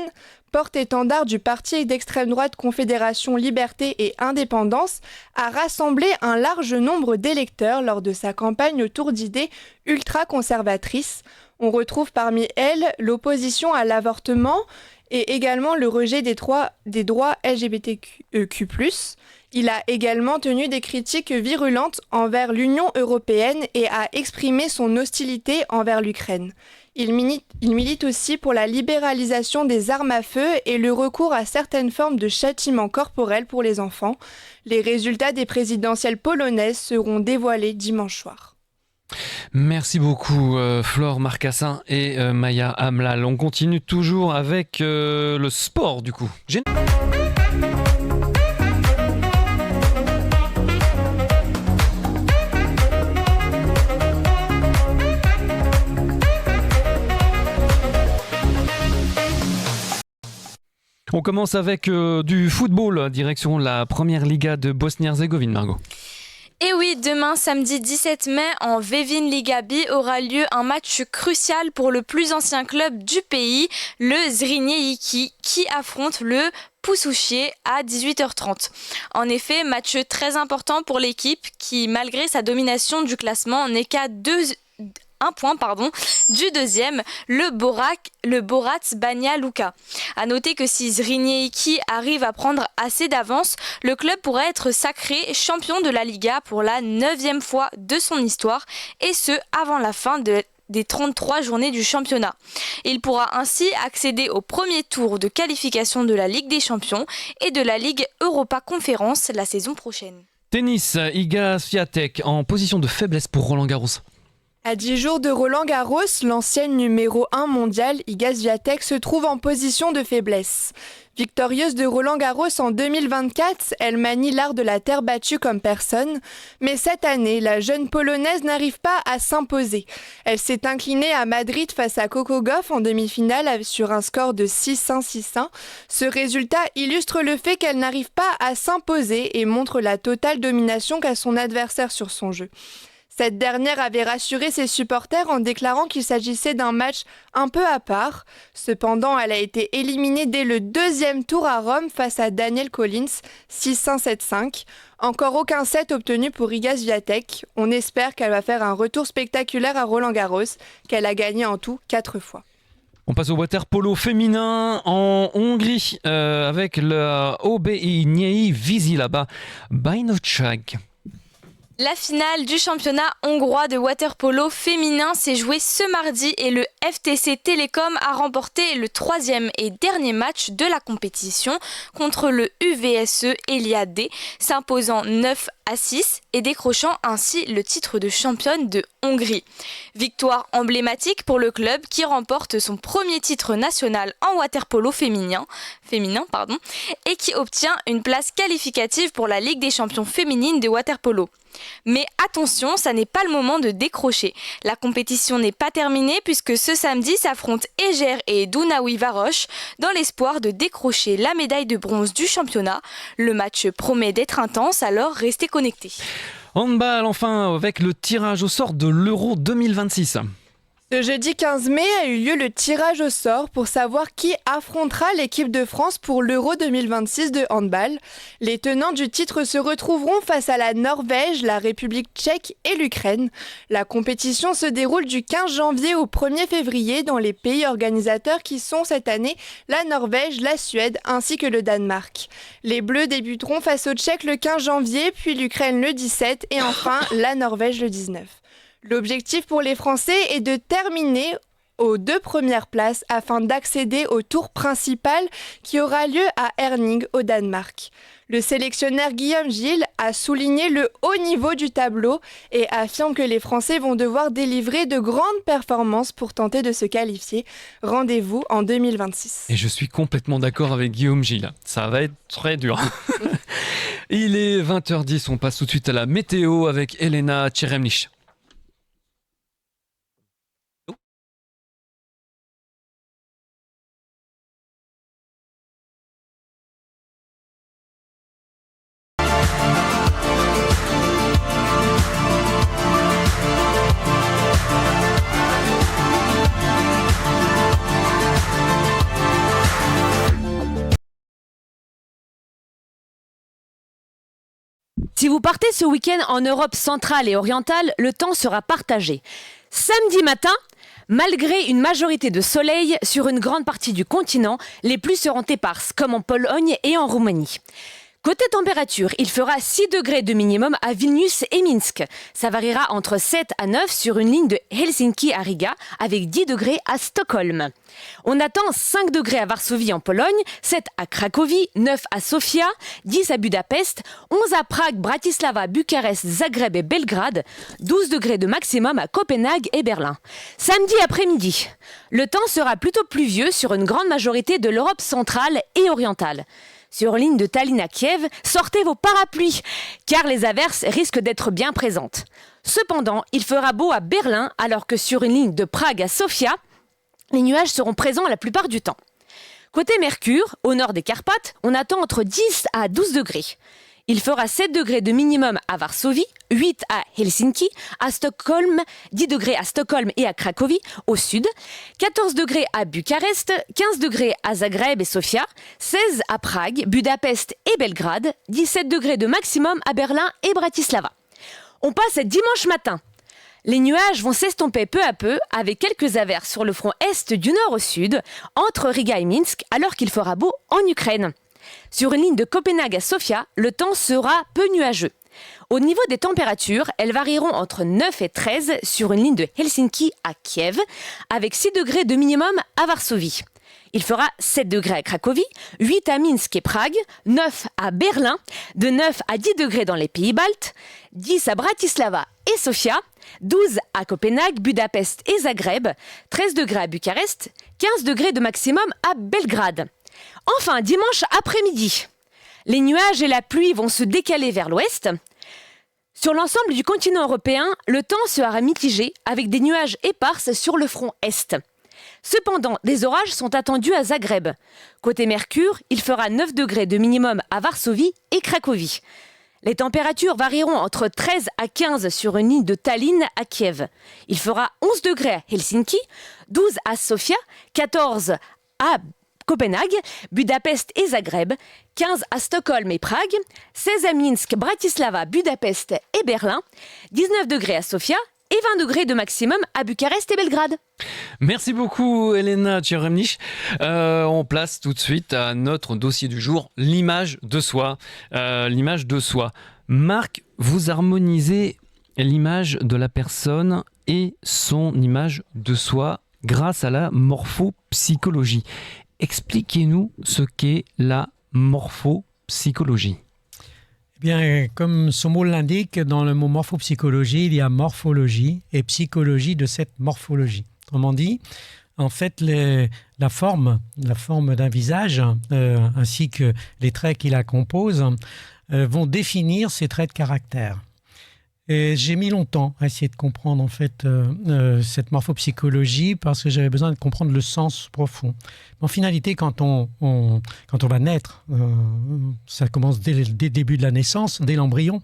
porte-étendard du parti d'extrême droite Confédération Liberté et Indépendance, a rassemblé un large nombre d'électeurs lors de sa campagne autour d'idées ultra-conservatrices. On retrouve parmi elles l'opposition à l'avortement et également le rejet des droits LGBTQ+. Il a également tenu des critiques virulentes envers l'Union européenne et a exprimé son hostilité envers l'Ukraine. Il milite aussi pour la libéralisation des armes à feu et le recours à certaines formes de châtiment corporel pour les enfants. Les résultats des présidentielles polonaises seront dévoilés dimanche soir. Merci beaucoup Flore Marcassin et Maya Hamlal. On continue toujours avec le sport du coup. On commence avec du football, direction la première Liga de Bosnie-Herzégovine, Margot. Et oui, demain, samedi 17 mai, en Vevin Liga B, aura lieu un match crucial pour le plus ancien club du pays, le Zrinjski, qui affronte le Pušće à 18h30. En effet, match très important pour l'équipe qui, malgré sa domination du classement, n'est qu'à un point du deuxième, le Borac Banja Luka. À noter que si Zrinjski arrive à prendre assez d'avance, le club pourrait être sacré champion de la Liga pour la 9e fois de son histoire, et ce avant la fin des 33 journées du championnat. Il pourra ainsi accéder au premier tour de qualification de la Ligue des Champions et de la Ligue Europa Conférence la saison prochaine. Tennis, Iga Swiatek en position de faiblesse pour Roland Garros. À 10 jours de Roland Garros, l'ancienne numéro 1 mondiale, Iga Swiatek, se trouve en position de faiblesse. Victorieuse de Roland Garros en 2024, elle manie l'art de la terre battue comme personne. Mais cette année, la jeune Polonaise n'arrive pas à s'imposer. Elle s'est inclinée à Madrid face à Coco Gauff en demi-finale sur un score de 6-1, 6-1. Ce résultat illustre le fait qu'elle n'arrive pas à s'imposer et montre la totale domination qu'a son adversaire sur son jeu. Cette dernière avait rassuré ses supporters en déclarant qu'il s'agissait d'un match un peu à part. Cependant, elle a été éliminée dès le deuxième tour à Rome face à Danielle Collins, 6-1, 7-5. Encore aucun set obtenu pour Iga Swiatek. On espère qu'elle va faire un retour spectaculaire à Roland Garros, qu'elle a gagné en tout 4 fois. On passe au water polo féminin en Hongrie avec le OBI Nyei Vízilaba Bajnokság. La finale du championnat hongrois de water-polo féminin s'est jouée ce mardi et le FTC Télécom a remporté le 3e et dernier match de la compétition contre le UVSE Eliade, s'imposant 9-6 et décrochant ainsi le titre de championne de Hongrie. Victoire emblématique pour le club qui remporte son premier titre national en water-polo féminin et qui obtient une place qualificative pour la Ligue des champions féminines de water-polo. Mais attention, ça n'est pas le moment de décrocher. La compétition n'est pas terminée puisque ce samedi s'affrontent Eger et Dunaúj Város dans l'espoir de décrocher la médaille de bronze du championnat. Le match promet d'être intense, alors restez connectés. Handball enfin avec le tirage au sort de l'Euro 2026. Ce jeudi 15 mai a eu lieu le tirage au sort pour savoir qui affrontera l'équipe de France pour l'Euro 2026 de handball. Les tenants du titre se retrouveront face à la Norvège, la République tchèque et l'Ukraine. La compétition se déroule du 15 janvier au 1er février dans les pays organisateurs qui sont cette année la Norvège, la Suède ainsi que le Danemark. Les Bleus débuteront face aux Tchèques le 15 janvier, puis l'Ukraine le 17 et enfin la Norvège le 19. L'objectif pour les Français est de terminer aux 2 premières places afin d'accéder au tour principal qui aura lieu à Herning au Danemark. Le sélectionneur Guillaume Gilles a souligné le haut niveau du tableau et affirme que les Français vont devoir délivrer de grandes performances pour tenter de se qualifier. Rendez-vous en 2026. Et je suis complètement d'accord avec Guillaume Gilles. Ça va être très dur. Il est 20h10, on passe tout de suite à la météo avec Elena Tcheremlich. Si vous partez ce week-end en Europe centrale et orientale, le temps sera partagé. Samedi matin, malgré une majorité de soleil sur une grande partie du continent, les pluies seront éparses, comme en Pologne et en Roumanie. Côté température, il fera 6 degrés de minimum à Vilnius et Minsk. Ça variera entre 7 à 9 sur une ligne de Helsinki à Riga, avec 10 degrés à Stockholm. On attend 5 degrés à Varsovie en Pologne, 7 à Cracovie, 9 à Sofia, 10 à Budapest, 11 à Prague, Bratislava, Bucarest, Zagreb et Belgrade, 12 degrés de maximum à Copenhague et Berlin. Samedi après-midi, le temps sera plutôt pluvieux sur une grande majorité de l'Europe centrale et orientale. Sur ligne de Tallinn à Kiev, sortez vos parapluies, car les averses risquent d'être bien présentes. Cependant, il fera beau à Berlin, alors que sur une ligne de Prague à Sofia, les nuages seront présents la plupart du temps. Côté Mercure, au nord des Carpates, on attend entre 10 à 12 degrés. Il fera 7 degrés de minimum à Varsovie, 8 à Helsinki, à Stockholm, 10 degrés à Stockholm et à Cracovie, au sud, 14 degrés à Bucarest, 15 degrés à Zagreb et Sofia, 16 à Prague, Budapest et Belgrade, 17 degrés de maximum à Berlin et Bratislava. On passe à dimanche matin. Les nuages vont s'estomper peu à peu avec quelques averses sur le front est du nord au sud, entre Riga et Minsk, alors qu'il fera beau en Ukraine. Sur une ligne de Copenhague à Sofia, le temps sera peu nuageux. Au niveau des températures, elles varieront entre 9 et 13 sur une ligne de Helsinki à Kiev, avec 6 degrés de minimum à Varsovie. Il fera 7 degrés à Cracovie, 8 à Minsk et Prague, 9 à Berlin, de 9 à 10 degrés dans les pays baltes, 10 à Bratislava et Sofia, 12 à Copenhague, Budapest et Zagreb, 13 degrés à Bucarest, 15 degrés de maximum à Belgrade. Enfin, dimanche après-midi, les nuages et la pluie vont se décaler vers l'ouest. Sur l'ensemble du continent européen, le temps sera mitigé avec des nuages éparses sur le front est. Cependant, des orages sont attendus à Zagreb. Côté Mercure, il fera 9 degrés de minimum à Varsovie et Cracovie. Les températures varieront entre 13 à 15 sur une ligne de Tallinn à Kiev. Il fera 11 degrés à Helsinki, 12 à Sofia, 14 à Copenhague, Budapest et Zagreb, 15 à Stockholm et Prague, 16 à Minsk, Bratislava, Budapest et Berlin, 19 degrés à Sofia et 20 degrés de maximum à Bucarest et Belgrade. Merci beaucoup Elena Tcheremnich. On place tout de suite à notre dossier du jour, l'image de soi. L'image de soi. Marc, vous harmonisez l'image de la personne et son image de soi grâce à la morphopsychologie. Expliquez-nous ce qu'est la morphopsychologie. Eh bien, comme son mot l'indique, dans le mot morphopsychologie, il y a morphologie et psychologie de cette morphologie. Autrement dit, en fait, la forme d'un visage, ainsi que les traits qui la composent, vont définir ses traits de caractère. Et j'ai mis longtemps à essayer de comprendre en fait cette morphopsychologie parce que j'avais besoin de comprendre le sens profond. En finalité, quand on va naître, ça commence dès le début de la naissance, dès l'embryon.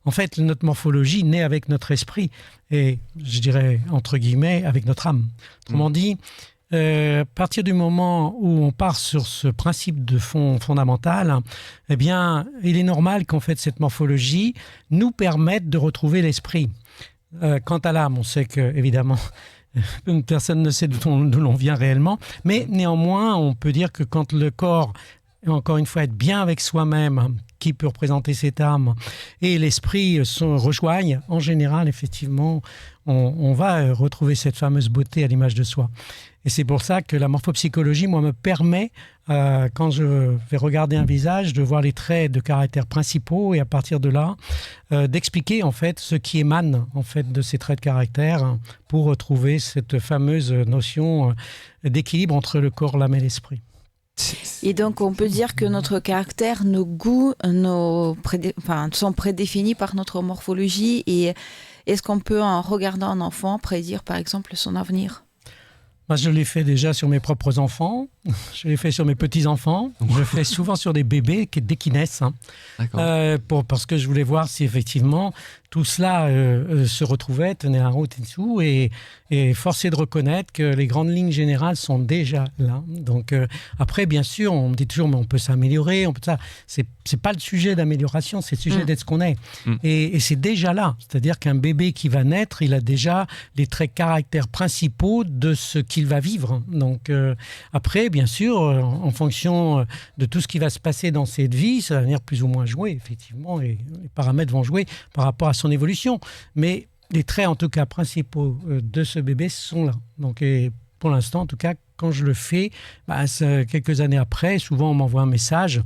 En fait, notre morphologie naît avec notre esprit et, je dirais, entre guillemets, avec notre âme. Autrement dit, à partir du moment où on part sur ce principe de fond fondamental, eh bien, il est normal qu'en fait cette morphologie nous permette de retrouver l'esprit. Quant à l'âme, on sait que évidemment personne ne sait d'où l'on vient réellement, mais néanmoins, on peut dire que quand le corps, encore une fois, est bien avec soi-même, qui peut représenter cette âme, et l'esprit se rejoignent, en général, effectivement, on va retrouver cette fameuse beauté à l'image de soi. Et c'est pour ça que la morphopsychologie, moi, me permet, quand je vais regarder un visage, de voir les traits de caractère principaux et à partir de là, d'expliquer en fait ce qui émane en fait de ces traits de caractère pour retrouver cette fameuse notion d'équilibre entre le corps, l'âme et l'esprit. Et donc, on peut dire que notre caractère, nos goûts, sont prédéfinis par notre morphologie. Et est-ce qu'on peut, en regardant un enfant, prédire, par exemple, son avenir ? Moi, je l'ai fait déjà sur mes propres enfants, je l'ai fait sur mes petits-enfants, je le fais souvent sur des bébés dès qu'ils naissent, parce que je voulais voir si effectivement tout cela se retrouvait, tenait la route et tout, et force est de reconnaître que les grandes lignes générales sont déjà là. Donc après, bien sûr, on me dit toujours, mais on peut s'améliorer, c'est pas le sujet d'amélioration, c'est le sujet d'être ce qu'on est. Et c'est déjà là, c'est-à-dire qu'un bébé qui va naître, il a déjà les traits caractères principaux de ce qu'il va vivre. Donc après, bien sûr, en fonction de tout ce qui va se passer dans cette vie, ça va venir plus ou moins jouer, effectivement, et les paramètres vont jouer par rapport à son évolution. Mais les traits, en tout cas, principaux de ce bébé sont là. Donc, et pour l'instant, en tout cas, quand je le fais, quelques années après, souvent on m'envoie un message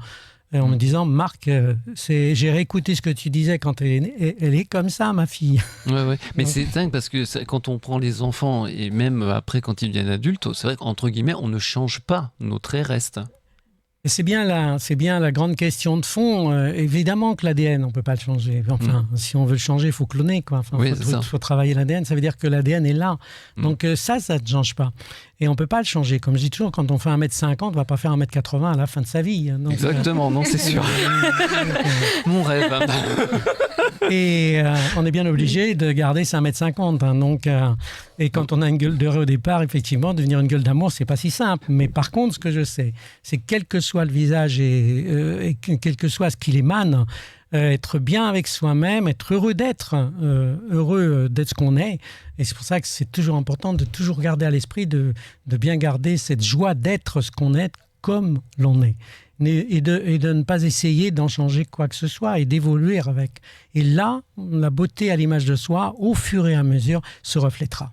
en me disant « Marc, j'ai réécouté ce que tu disais quand elle est comme ça, ma fille. » Ouais. Mais c'est dingue parce que quand on prend les enfants et même après quand ils deviennent adultes, c'est vrai qu'entre guillemets, on ne change pas, nos traits restent. Et c'est bien la grande question de fond. Évidemment que l'ADN, on ne peut pas le changer. Enfin, si on veut le changer, il faut cloner, quoi. Faut travailler l'ADN. Ça veut dire que l'ADN est là. Donc ça ne change pas. Et on ne peut pas le changer. Comme je dis toujours, quand on fait 1m50, on ne va pas faire 1m80 à la fin de sa vie. Donc, exactement, non, c'est sûr. Mon rêve. Et on est bien obligé de garder 5m50. Donc, et quand on a une gueule de au départ, effectivement, devenir une gueule d'amour, c'est pas si simple. Mais par contre, ce que je sais, c'est que quel que soit le visage et quel que soit ce qu'il émane, être bien avec soi-même, être heureux d'être ce qu'on est. Et c'est pour ça que c'est toujours important de toujours garder à l'esprit de bien garder cette joie d'être ce qu'on est comme l'on est. Et de ne pas essayer d'en changer quoi que ce soit et d'évoluer avec. Et là, la beauté à l'image de soi, au fur et à mesure, se reflètera.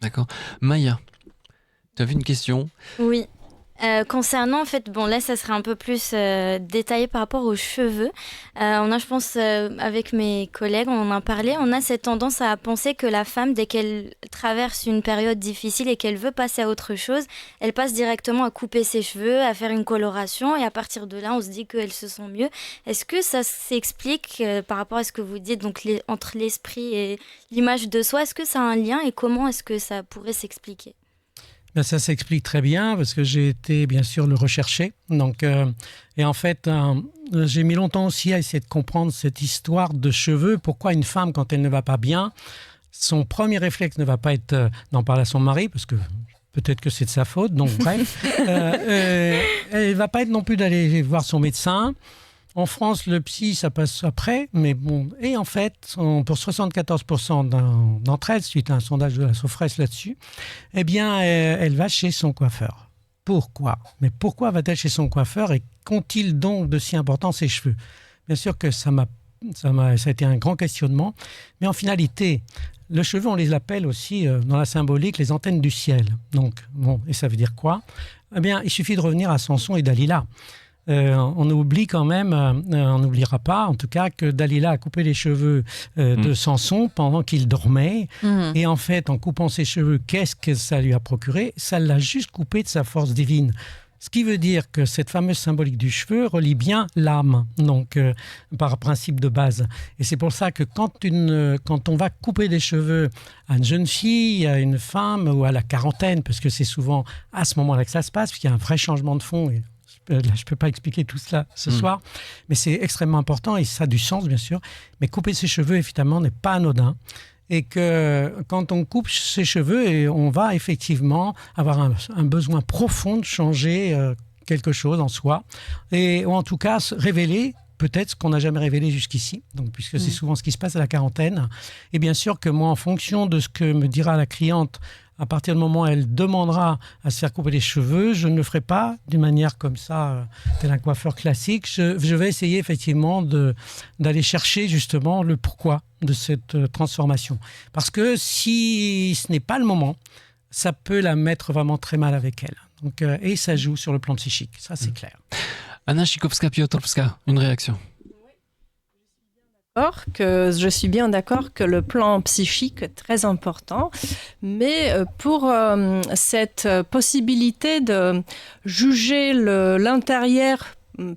D'accord. Maya, tu as vu une question ? Oui. Concernant, en fait, bon là ça serait un peu plus détaillé par rapport aux cheveux. On a, je pense, avec mes collègues, on en a parlé, on a cette tendance à penser que la femme, dès qu'elle traverse une période difficile et qu'elle veut passer à autre chose, elle passe directement à couper ses cheveux, à faire une coloration, et à partir de là, on se dit qu'elle se sent mieux. Est-ce que ça s'explique par rapport à ce que vous dites, donc entre l'esprit et l'image de soi, est-ce que ça a un lien et comment est-ce que ça pourrait s'expliquer ? Ben ça s'explique très bien parce que j'ai été bien sûr le rechercher. Donc, et en fait, j'ai mis longtemps aussi à essayer de comprendre cette histoire de cheveux. Pourquoi une femme, quand elle ne va pas bien, son premier réflexe ne va pas être d'en parler à son mari, parce que peut-être que c'est de sa faute. Donc bref, elle ne va pas être non plus d'aller voir son médecin. En France, le psy, ça passe après, mais bon. Et en fait, pour 74% d'entre elles, suite à un sondage de la Sofres là-dessus, eh bien, elle va chez son coiffeur. Pourquoi ? Mais pourquoi va-t-elle chez son coiffeur et qu'ont-ils donc de si important ses cheveux ? Bien sûr que ça a été un grand questionnement, mais en finalité, le cheveu, on les appelle aussi, dans la symbolique, les antennes du ciel. Donc, bon, et ça veut dire quoi ? Eh bien, il suffit de revenir à Samson et Dalila. On oublie quand même, on n'oubliera pas en tout cas que Dalila a coupé les cheveux de Samson pendant qu'il dormait. Et en fait, en coupant ses cheveux, qu'est-ce que ça lui a procuré ? Ça l'a juste coupé de sa force divine. Ce qui veut dire que cette fameuse symbolique du cheveu relie bien l'âme, donc par principe de base. Et c'est pour ça que quand on va couper des cheveux à une jeune fille, à une femme ou à la quarantaine, parce que c'est souvent à ce moment-là que ça se passe, parce qu'il y a un vrai changement de fond. Et là, je ne peux pas expliquer tout cela ce soir, mais c'est extrêmement important et ça a du sens, bien sûr. Mais couper ses cheveux, évidemment, n'est pas anodin. Et que quand on coupe ses cheveux, on va effectivement avoir un besoin profond de changer quelque chose en soi, ou en tout cas révéler peut-être ce qu'on n'a jamais révélé jusqu'ici, donc, puisque c'est souvent ce qui se passe à la quarantaine. Et bien sûr que moi, en fonction de ce que me dira la cliente, à partir du moment où elle demandera à se faire couper les cheveux, je ne le ferai pas d'une manière comme ça, tel un coiffeur classique. Je vais essayer effectivement d'aller chercher justement le pourquoi de cette transformation. Parce que si ce n'est pas le moment, ça peut la mettre vraiment très mal avec elle. Donc, et ça joue sur le plan psychique, ça c'est clair. Anna Chikowska-Piotrowska, une réaction. Je suis bien d'accord que le plan psychique est très important, mais pour cette possibilité de juger l'intérieur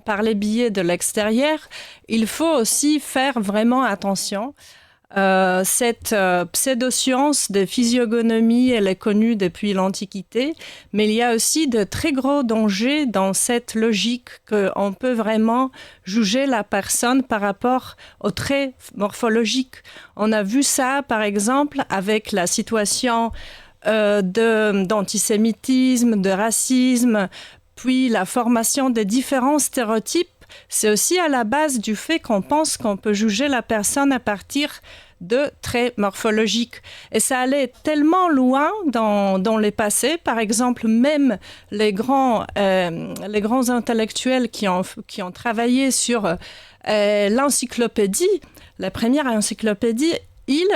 par les biais de l'extérieur, il faut aussi faire vraiment attention Cette pseudo-science de physiognomie, elle est connue depuis l'Antiquité, mais il y a aussi de très gros dangers dans cette logique qu'on peut vraiment juger la personne par rapport aux traits morphologiques. On a vu ça, par exemple, avec la situation d'antisémitisme, de racisme, puis la formation de différents stéréotypes. C'est aussi à la base du fait qu'on pense qu'on peut juger la personne à partir de traits morphologiques. Et ça allait tellement loin dans les passés. Par exemple, même les grands intellectuels qui ont travaillé sur l'encyclopédie, la première encyclopédie, ils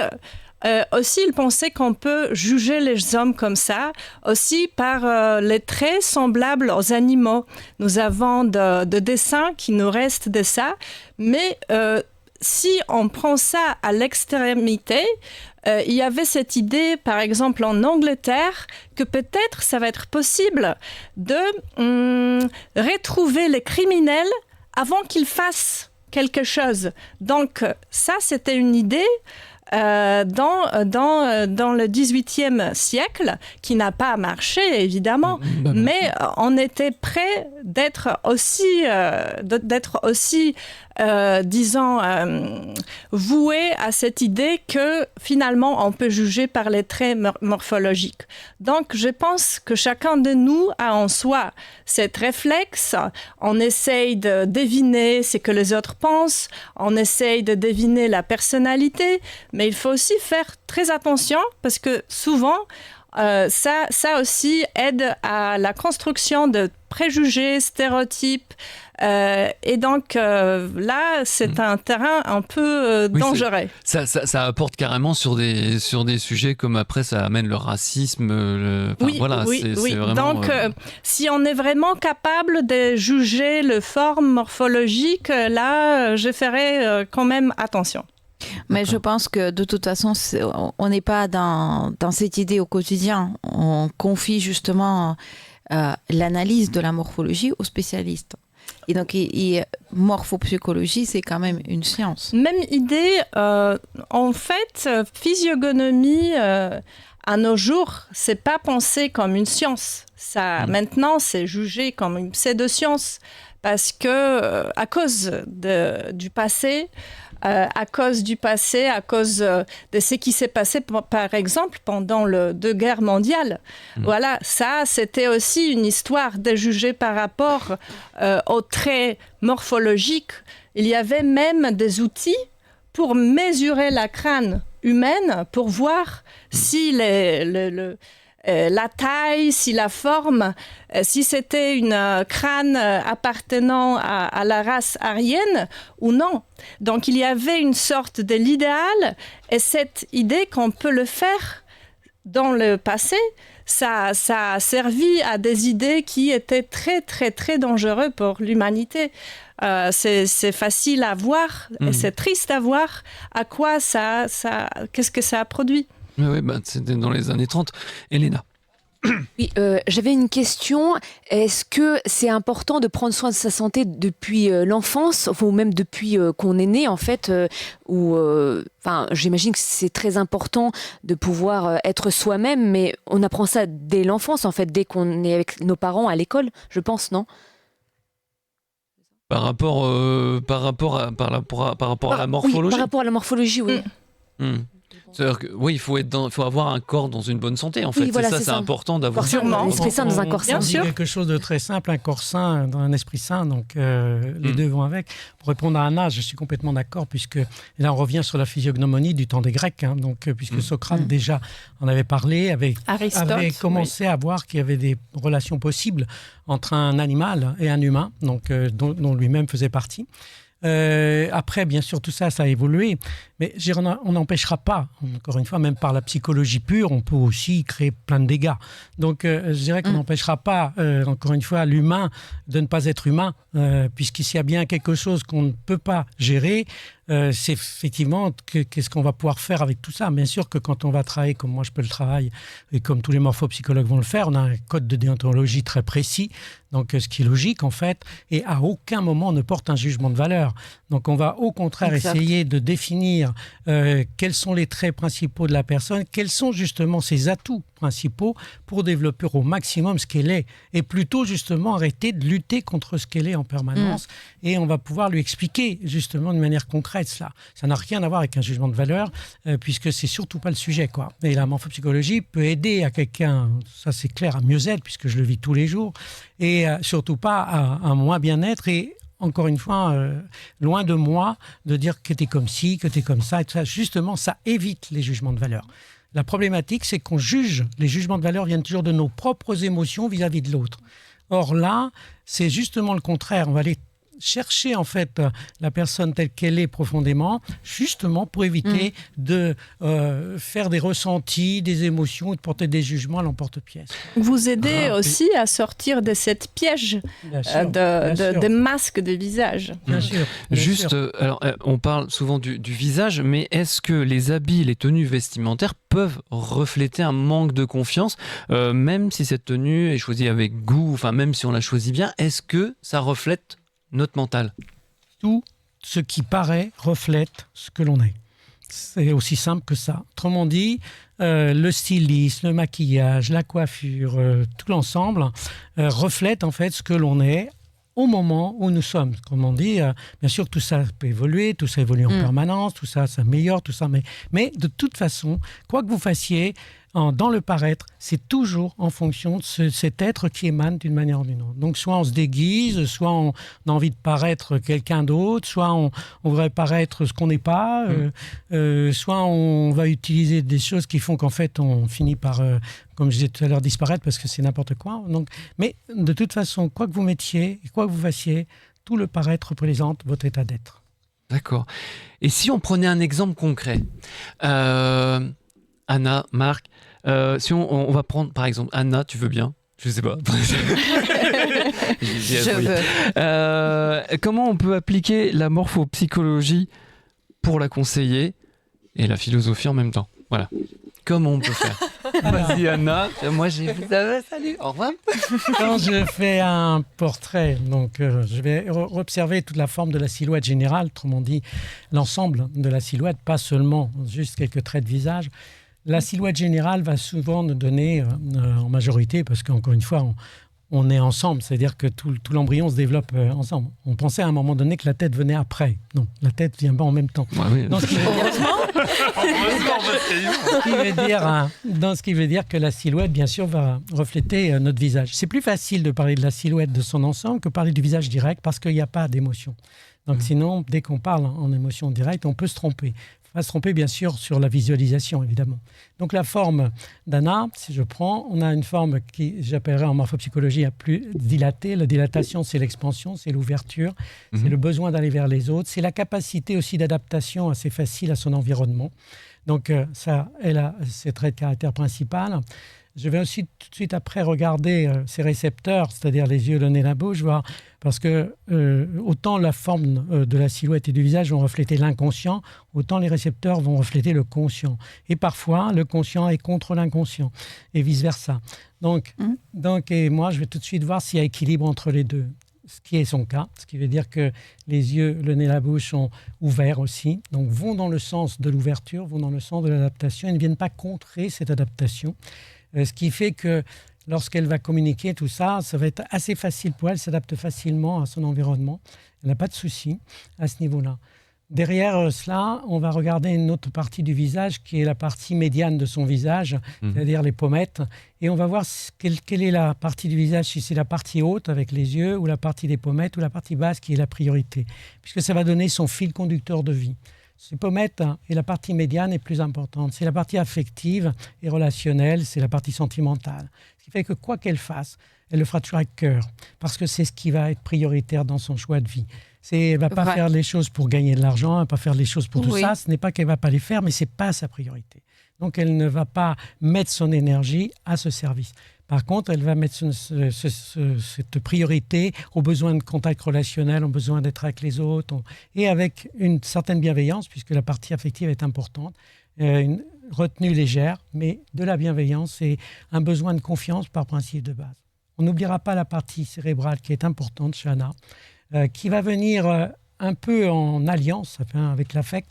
pensaient qu'on peut juger les hommes comme ça, aussi par les traits semblables aux animaux. Nous avons de dessins qui nous restent de ça, mais si on prend ça à l'extrémité, il y avait cette idée, par exemple en Angleterre, que peut-être ça va être possible de retrouver les criminels avant qu'ils fassent quelque chose. Donc ça, c'était une idée dans le XVIIIe siècle, qui n'a pas marché, évidemment, mais on était prêt d'être aussi voué à cette idée que finalement on peut juger par les traits morphologiques. Donc je pense que chacun de nous a en soi cette réflexe, on essaye de deviner ce que les autres pensent, on essaye de deviner la personnalité, mais il faut aussi faire très attention parce que souvent ça aussi aide à la construction de préjugés, stéréotypes. Et donc là, c'est un terrain un peu dangereux. Ça apporte carrément sur des sujets comme après ça amène le racisme. Oui. Vraiment, donc si on est vraiment capable de juger le forme morphologique, là, je ferai quand même attention. Mais je pense que de toute façon, on n'est pas dans cette idée au quotidien. On confie justement l'analyse de la morphologie aux spécialistes. Et donc, morphopsychologie, c'est quand même une science. Même idée. En fait, physiognomie, à nos jours, c'est pas pensé comme une science. Ça, maintenant, c'est jugé comme une pseudo-science parce que, à cause du passé, à cause de ce qui s'est passé, par exemple, pendant les 2 guerres mondiales. Voilà, ça, c'était aussi une histoire de juger par rapport aux traits morphologiques. Il y avait même des outils pour mesurer la crâne humaine, pour voir si la taille, si la forme, si c'était une crâne appartenant à la race aryenne ou non. Donc il y avait une sorte de l'idéal et cette idée qu'on peut le faire dans le passé, ça a servi à des idées qui étaient très très très dangereuses pour l'humanité. C'est facile à voir et c'est triste à voir à quoi qu'est-ce que ça a produit. Oui, c'était dans les années 30. Elena. Oui, j'avais une question. Est-ce que c'est important de prendre soin de sa santé depuis l'enfance, ou même depuis qu'on est né, en fait j'imagine que c'est très important de pouvoir être soi-même, mais on apprend ça dès l'enfance, en fait, dès qu'on est avec nos parents à l'école, je pense, non ? Par rapport à la morphologie. Oui, par rapport à la morphologie, oui. C'est-à-dire que, oui, il faut avoir un corps dans une bonne santé, en fait. Oui, voilà, c'est important d'avoir un esprit sain dans un corps sain. C'est quelque chose de très simple, un corps sain dans un esprit sain, donc les deux vont avec. Pour répondre à Anna, je suis complètement d'accord, puisque là on revient sur la physiognomonie du temps des Grecs, puisque Socrate déjà en avait parlé, avait commencé à voir qu'il y avait des relations possibles entre un animal et un humain, donc dont lui-même faisait partie. Après, bien sûr, tout ça a évolué, mais on n'empêchera pas, encore une fois, même par la psychologie pure, on peut aussi créer plein de dégâts. Donc, je dirais qu'on n'empêchera pas, encore une fois, l'humain de ne pas être humain, puisqu'il y a bien quelque chose qu'on ne peut pas gérer, c'est effectivement qu'est-ce qu'on va pouvoir faire avec tout ça. Bien sûr que quand on va travailler, comme moi je peux le travailler, et comme tous les morphopsychologues vont le faire, on a un code de déontologie très précis, donc ce qui est logique en fait, et à aucun moment on ne porte un jugement de valeur. Donc on va au contraire essayer de définir définir quels sont les traits principaux de la personne, quels sont justement ses atouts principaux pour développer au maximum ce qu'elle est, et plutôt justement arrêter de lutter contre ce qu'elle est en permanence, et on va pouvoir lui expliquer justement de manière concrète cela. Ça n'a rien à voir avec un jugement de valeur, puisque c'est surtout pas le sujet, quoi. Et la morphopsychologie peut aider à quelqu'un, ça c'est clair, à mieux être, puisque je le vis tous les jours, et surtout pas à un moins bien-être, et encore une fois, loin de moi de dire que tu es comme ci, que tu es comme ça, et tout ça. Justement, ça évite les jugements de valeur. La problématique, c'est qu'on juge, les jugements de valeur viennent toujours de nos propres émotions vis-à-vis de l'autre. Or là, c'est justement le contraire. On va aller chercher en fait la personne telle qu'elle est profondément, justement pour éviter de faire des ressentis, des émotions, de porter des jugements à l'emporte-pièce. Vous aidez aussi à sortir de cette piège de masques de visage. Bien sûr. Juste, alors, on parle souvent du visage, mais est-ce que les habits, les tenues vestimentaires peuvent refléter un manque de confiance, même si cette tenue est choisie avec goût, enfin même si on la choisit bien, est-ce que ça reflète notre mental? Tout ce qui paraît reflète ce que l'on est. C'est aussi simple que ça. Autrement dit, le stylisme, le maquillage, la coiffure, tout l'ensemble reflète en fait ce que l'on est au moment où nous sommes. Comme on dit, bien sûr, tout ça peut évoluer, tout ça évolue en permanence, tout ça s'améliore, tout ça. Mais de toute façon, quoi que vous fassiez, dans le paraître, c'est toujours en fonction de cet être qui émane d'une manière ou d'une autre. Donc, soit on se déguise, soit on a envie de paraître quelqu'un d'autre, soit on voudrait paraître ce qu'on n'est pas, soit on va utiliser des choses qui font qu'en fait, on finit par, comme je disais tout à l'heure, disparaître parce que c'est n'importe quoi. Donc, mais de toute façon, quoi que vous mettiez, quoi que vous fassiez, tout le paraître représente votre état d'être. D'accord. Et si on prenait un exemple concret, Anna, Marc, si on va prendre par exemple Anna, tu veux bien? Je sais pas. Je veux. Comment on peut appliquer la morphopsychologie pour la conseiller et la philosophie en même temps? Voilà. Comment on peut faire? Vas-y Anna. Moi j'ai vu. Salut. Au revoir. Quand je fais un portrait, donc je vais observer toute la forme de la silhouette générale, autrement dit l'ensemble de la silhouette, pas seulement juste quelques traits de visage. La silhouette générale va souvent nous donner, en majorité, parce qu'encore une fois, on est ensemble, c'est-à-dire que tout l'embryon se développe ensemble. On pensait à un moment donné que la tête venait après. Non, la tête vient pas en même temps. Ouais, oui. Dans ce qui veut dire que la silhouette, bien sûr, va refléter notre visage. C'est plus facile de parler de la silhouette de son ensemble que parler du visage direct parce qu'il n'y a pas d'émotion. Donc sinon, dès qu'on parle en émotion directe, on peut se tromper. On va se tromper, bien sûr, sur la visualisation, évidemment. Donc, la forme d'Anna, si je prends, on a une forme qui, j'appellerais en morphopsychologie, la plus dilatée. La dilatation, c'est l'expansion, c'est l'ouverture, c'est le besoin d'aller vers les autres, c'est la capacité aussi d'adaptation assez facile à son environnement. Donc, ça, elle a ses traits de caractère principal. Je vais aussi tout de suite après regarder ces récepteurs, c'est-à-dire les yeux, le nez, la bouche, voir, parce que autant la forme de la silhouette et du visage vont refléter l'inconscient, autant les récepteurs vont refléter le conscient. Et parfois, le conscient est contre l'inconscient, et vice-versa. Donc, et moi, je vais tout de suite voir s'il y a équilibre entre les deux, ce qui est son cas, ce qui veut dire que les yeux, le nez, la bouche sont ouverts aussi, donc vont dans le sens de l'ouverture, vont dans le sens de l'adaptation, et ne viennent pas contrer cette adaptation. Ce qui fait que lorsqu'elle va communiquer tout ça, ça va être assez facile pour elle, elle s'adapte facilement à son environnement. Elle n'a pas de souci à ce niveau-là. Derrière cela, on va regarder une autre partie du visage qui est la partie médiane de son visage, c'est-à-dire les pommettes. Et on va voir quelle est la partie du visage, si c'est la partie haute avec les yeux ou la partie des pommettes ou la partie basse qui est la priorité, puisque ça va donner son fil conducteur de vie. Ces pommettes et la partie médiane est plus importante. C'est la partie affective et relationnelle, c'est la partie sentimentale. Ce qui fait que quoi qu'elle fasse, elle le fera toujours avec cœur, parce que c'est ce qui va être prioritaire dans son choix de vie. Elle ne va pas faire les choses pour gagner de l'argent, elle ne va pas faire les choses pour tout ça. Ce n'est pas qu'elle ne va pas les faire, mais ce n'est pas sa priorité. Donc elle ne va pas mettre son énergie à ce service. Par contre, elle va mettre cette priorité aux besoins de contact relationnel, aux besoins d'être avec les autres, et avec une certaine bienveillance, puisque la partie affective est importante, une retenue légère, mais de la bienveillance et un besoin de confiance par principe de base. On n'oubliera pas la partie cérébrale qui est importante chez Anna, qui va venir un peu en alliance avec l'affect,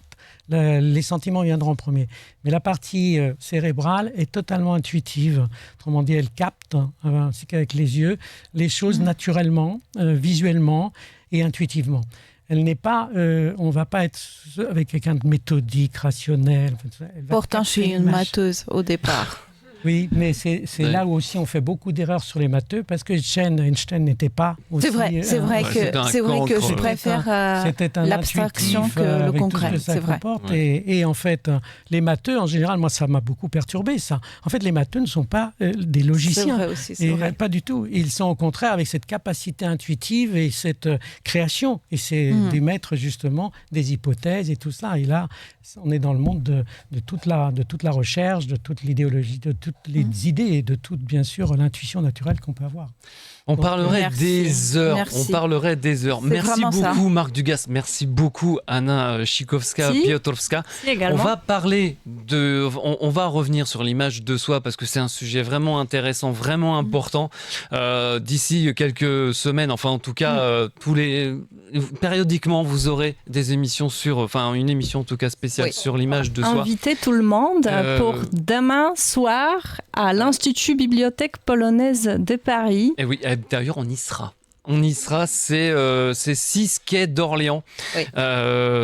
les sentiments viendront en premier. Mais la partie cérébrale est totalement intuitive. Autrement dit, elle capte, ainsi qu'avec les yeux, les choses naturellement, visuellement et intuitivement. Elle n'est pas, on ne va pas être avec quelqu'un de méthodique, rationnel. Pourtant, je suis une matheuse au départ. Oui, mais c'est là où aussi on fait beaucoup d'erreurs sur les matheux parce que Einstein n'était pas aussi... C'est vrai que je préfère l'abstraction que le concret. C'est vrai. Et en fait, les matheux, en général, moi, ça m'a beaucoup perturbé, ça. En fait, les matheux ne sont pas des logiciens. C'est vrai aussi, c'est vrai. Pas du tout. Ils sont au contraire avec cette capacité intuitive et cette création. Et c'est d'émettre justement des hypothèses et tout ça. Et là, on est dans le monde de toute la recherche, de toute l'idéologie, de toutes les idées et de toute, bien sûr, l'intuition naturelle qu'on peut avoir. On parlerait des heures. Merci. On parlerait des heures. Merci beaucoup, Marc Dugast. Merci beaucoup, Anna Cichkowska-Piotrowska. On va parler on va revenir sur l'image de soi parce que c'est un sujet vraiment intéressant, vraiment important. D'ici quelques semaines, enfin, en tout cas, périodiquement, vous aurez des émissions une émission en tout cas spéciale sur l'image de soi. Invitez tout le monde pour demain soir à l'Institut Bibliothèque Polonaise de Paris. Et oui, d'ailleurs, on y sera. On y sera, c'est 6 quai d'Orléans. Oui.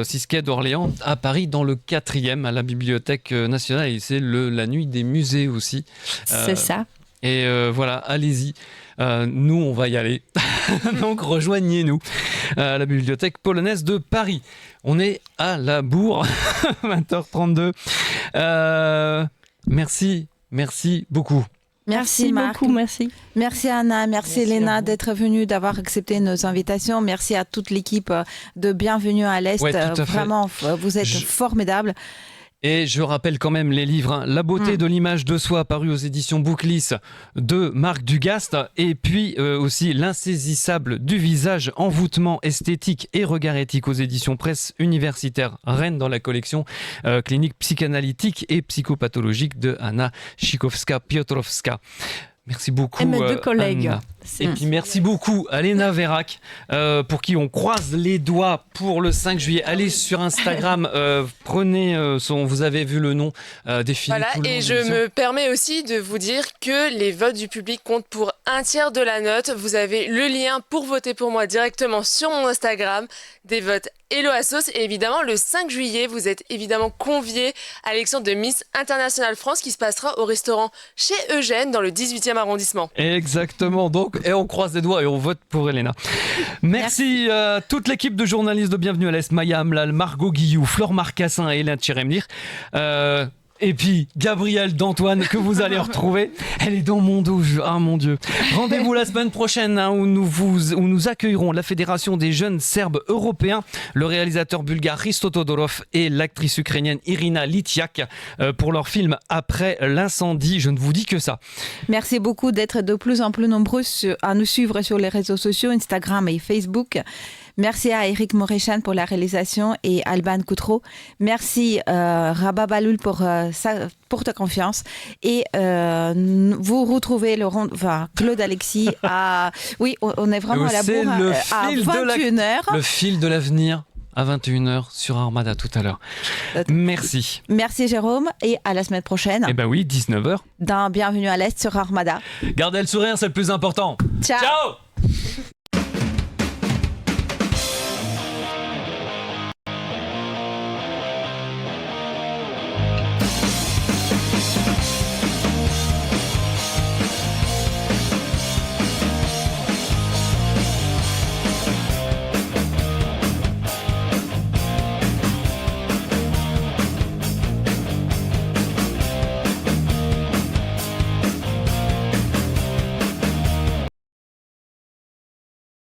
6 quai d'Orléans à Paris, dans le 4e, à la Bibliothèque nationale. Et c'est la nuit des musées aussi. C'est ça. Et voilà, allez-y. Nous, on va y aller. Donc, rejoignez-nous à la Bibliothèque Polonaise de Paris. On est à la Bourre, 20h32. Merci beaucoup. Merci Marc. Beaucoup, merci. Merci Anna, merci Elena d'être venue, d'avoir accepté nos invitations. Merci à toute l'équipe de Bienvenue à l'Est. Vraiment, vous êtes formidables. Et je rappelle quand même les livres, La beauté de l'image de soi, paru aux éditions Bouclis de Marc Dugast, et puis aussi L'insaisissable du visage, envoûtement esthétique et regard éthique aux éditions Presse Universitaire Rennes, dans la collection clinique psychanalytique et psychopathologique de Anna Cichkowska-Piotrowska. Merci beaucoup, et mes deux collègues. Anna. Et puis merci beaucoup à Léna Vérac, pour qui on croise les doigts pour le 5 juillet. Allez sur Instagram, prenez vous avez vu le nom, défiler. Voilà, et je me permets aussi de vous dire que les votes du public comptent pour 1/3 de la note. Vous avez le lien pour voter pour moi directement sur mon Instagram, des votes Hello Assos. Et évidemment, le 5 juillet, vous êtes évidemment conviés à l'élection de Miss International France qui se passera au restaurant chez Eugène dans le 18e arrondissement. Exactement, donc, et on croise les doigts et on vote pour Elena. Merci à toute l'équipe de journalistes de Bienvenue à l'Est, Maya Amlal, Margot Guillou, Flore Marcassin et Hélène Tcheremlir. Et puis Gabrielle d'Antoine, que vous allez retrouver. Elle est dans mon dos. Ah mon Dieu. Rendez-vous la semaine prochaine, où nous accueillerons la Fédération des jeunes serbes européens, le réalisateur bulgare Hristo Todorov et l'actrice ukrainienne Irina Litiak pour leur film Après l'incendie. Je ne vous dis que ça. Merci beaucoup d'être de plus en plus nombreux à nous suivre sur les réseaux sociaux, Instagram et Facebook. Merci à Eric Moréchan pour la réalisation et Alban Coutreau. Merci Rabat Baloul pour ta confiance. Et vous retrouvez Claude Alexis à... Oui, on est vraiment à la Bourre à 21h. Le fil de l'avenir à 21h sur Armada tout à l'heure. Merci. Merci Jérôme et à la semaine prochaine. Eh ben oui, 19h. Dans Bienvenue à l'Est sur Armada. Gardez le sourire, c'est le plus important. Ciao.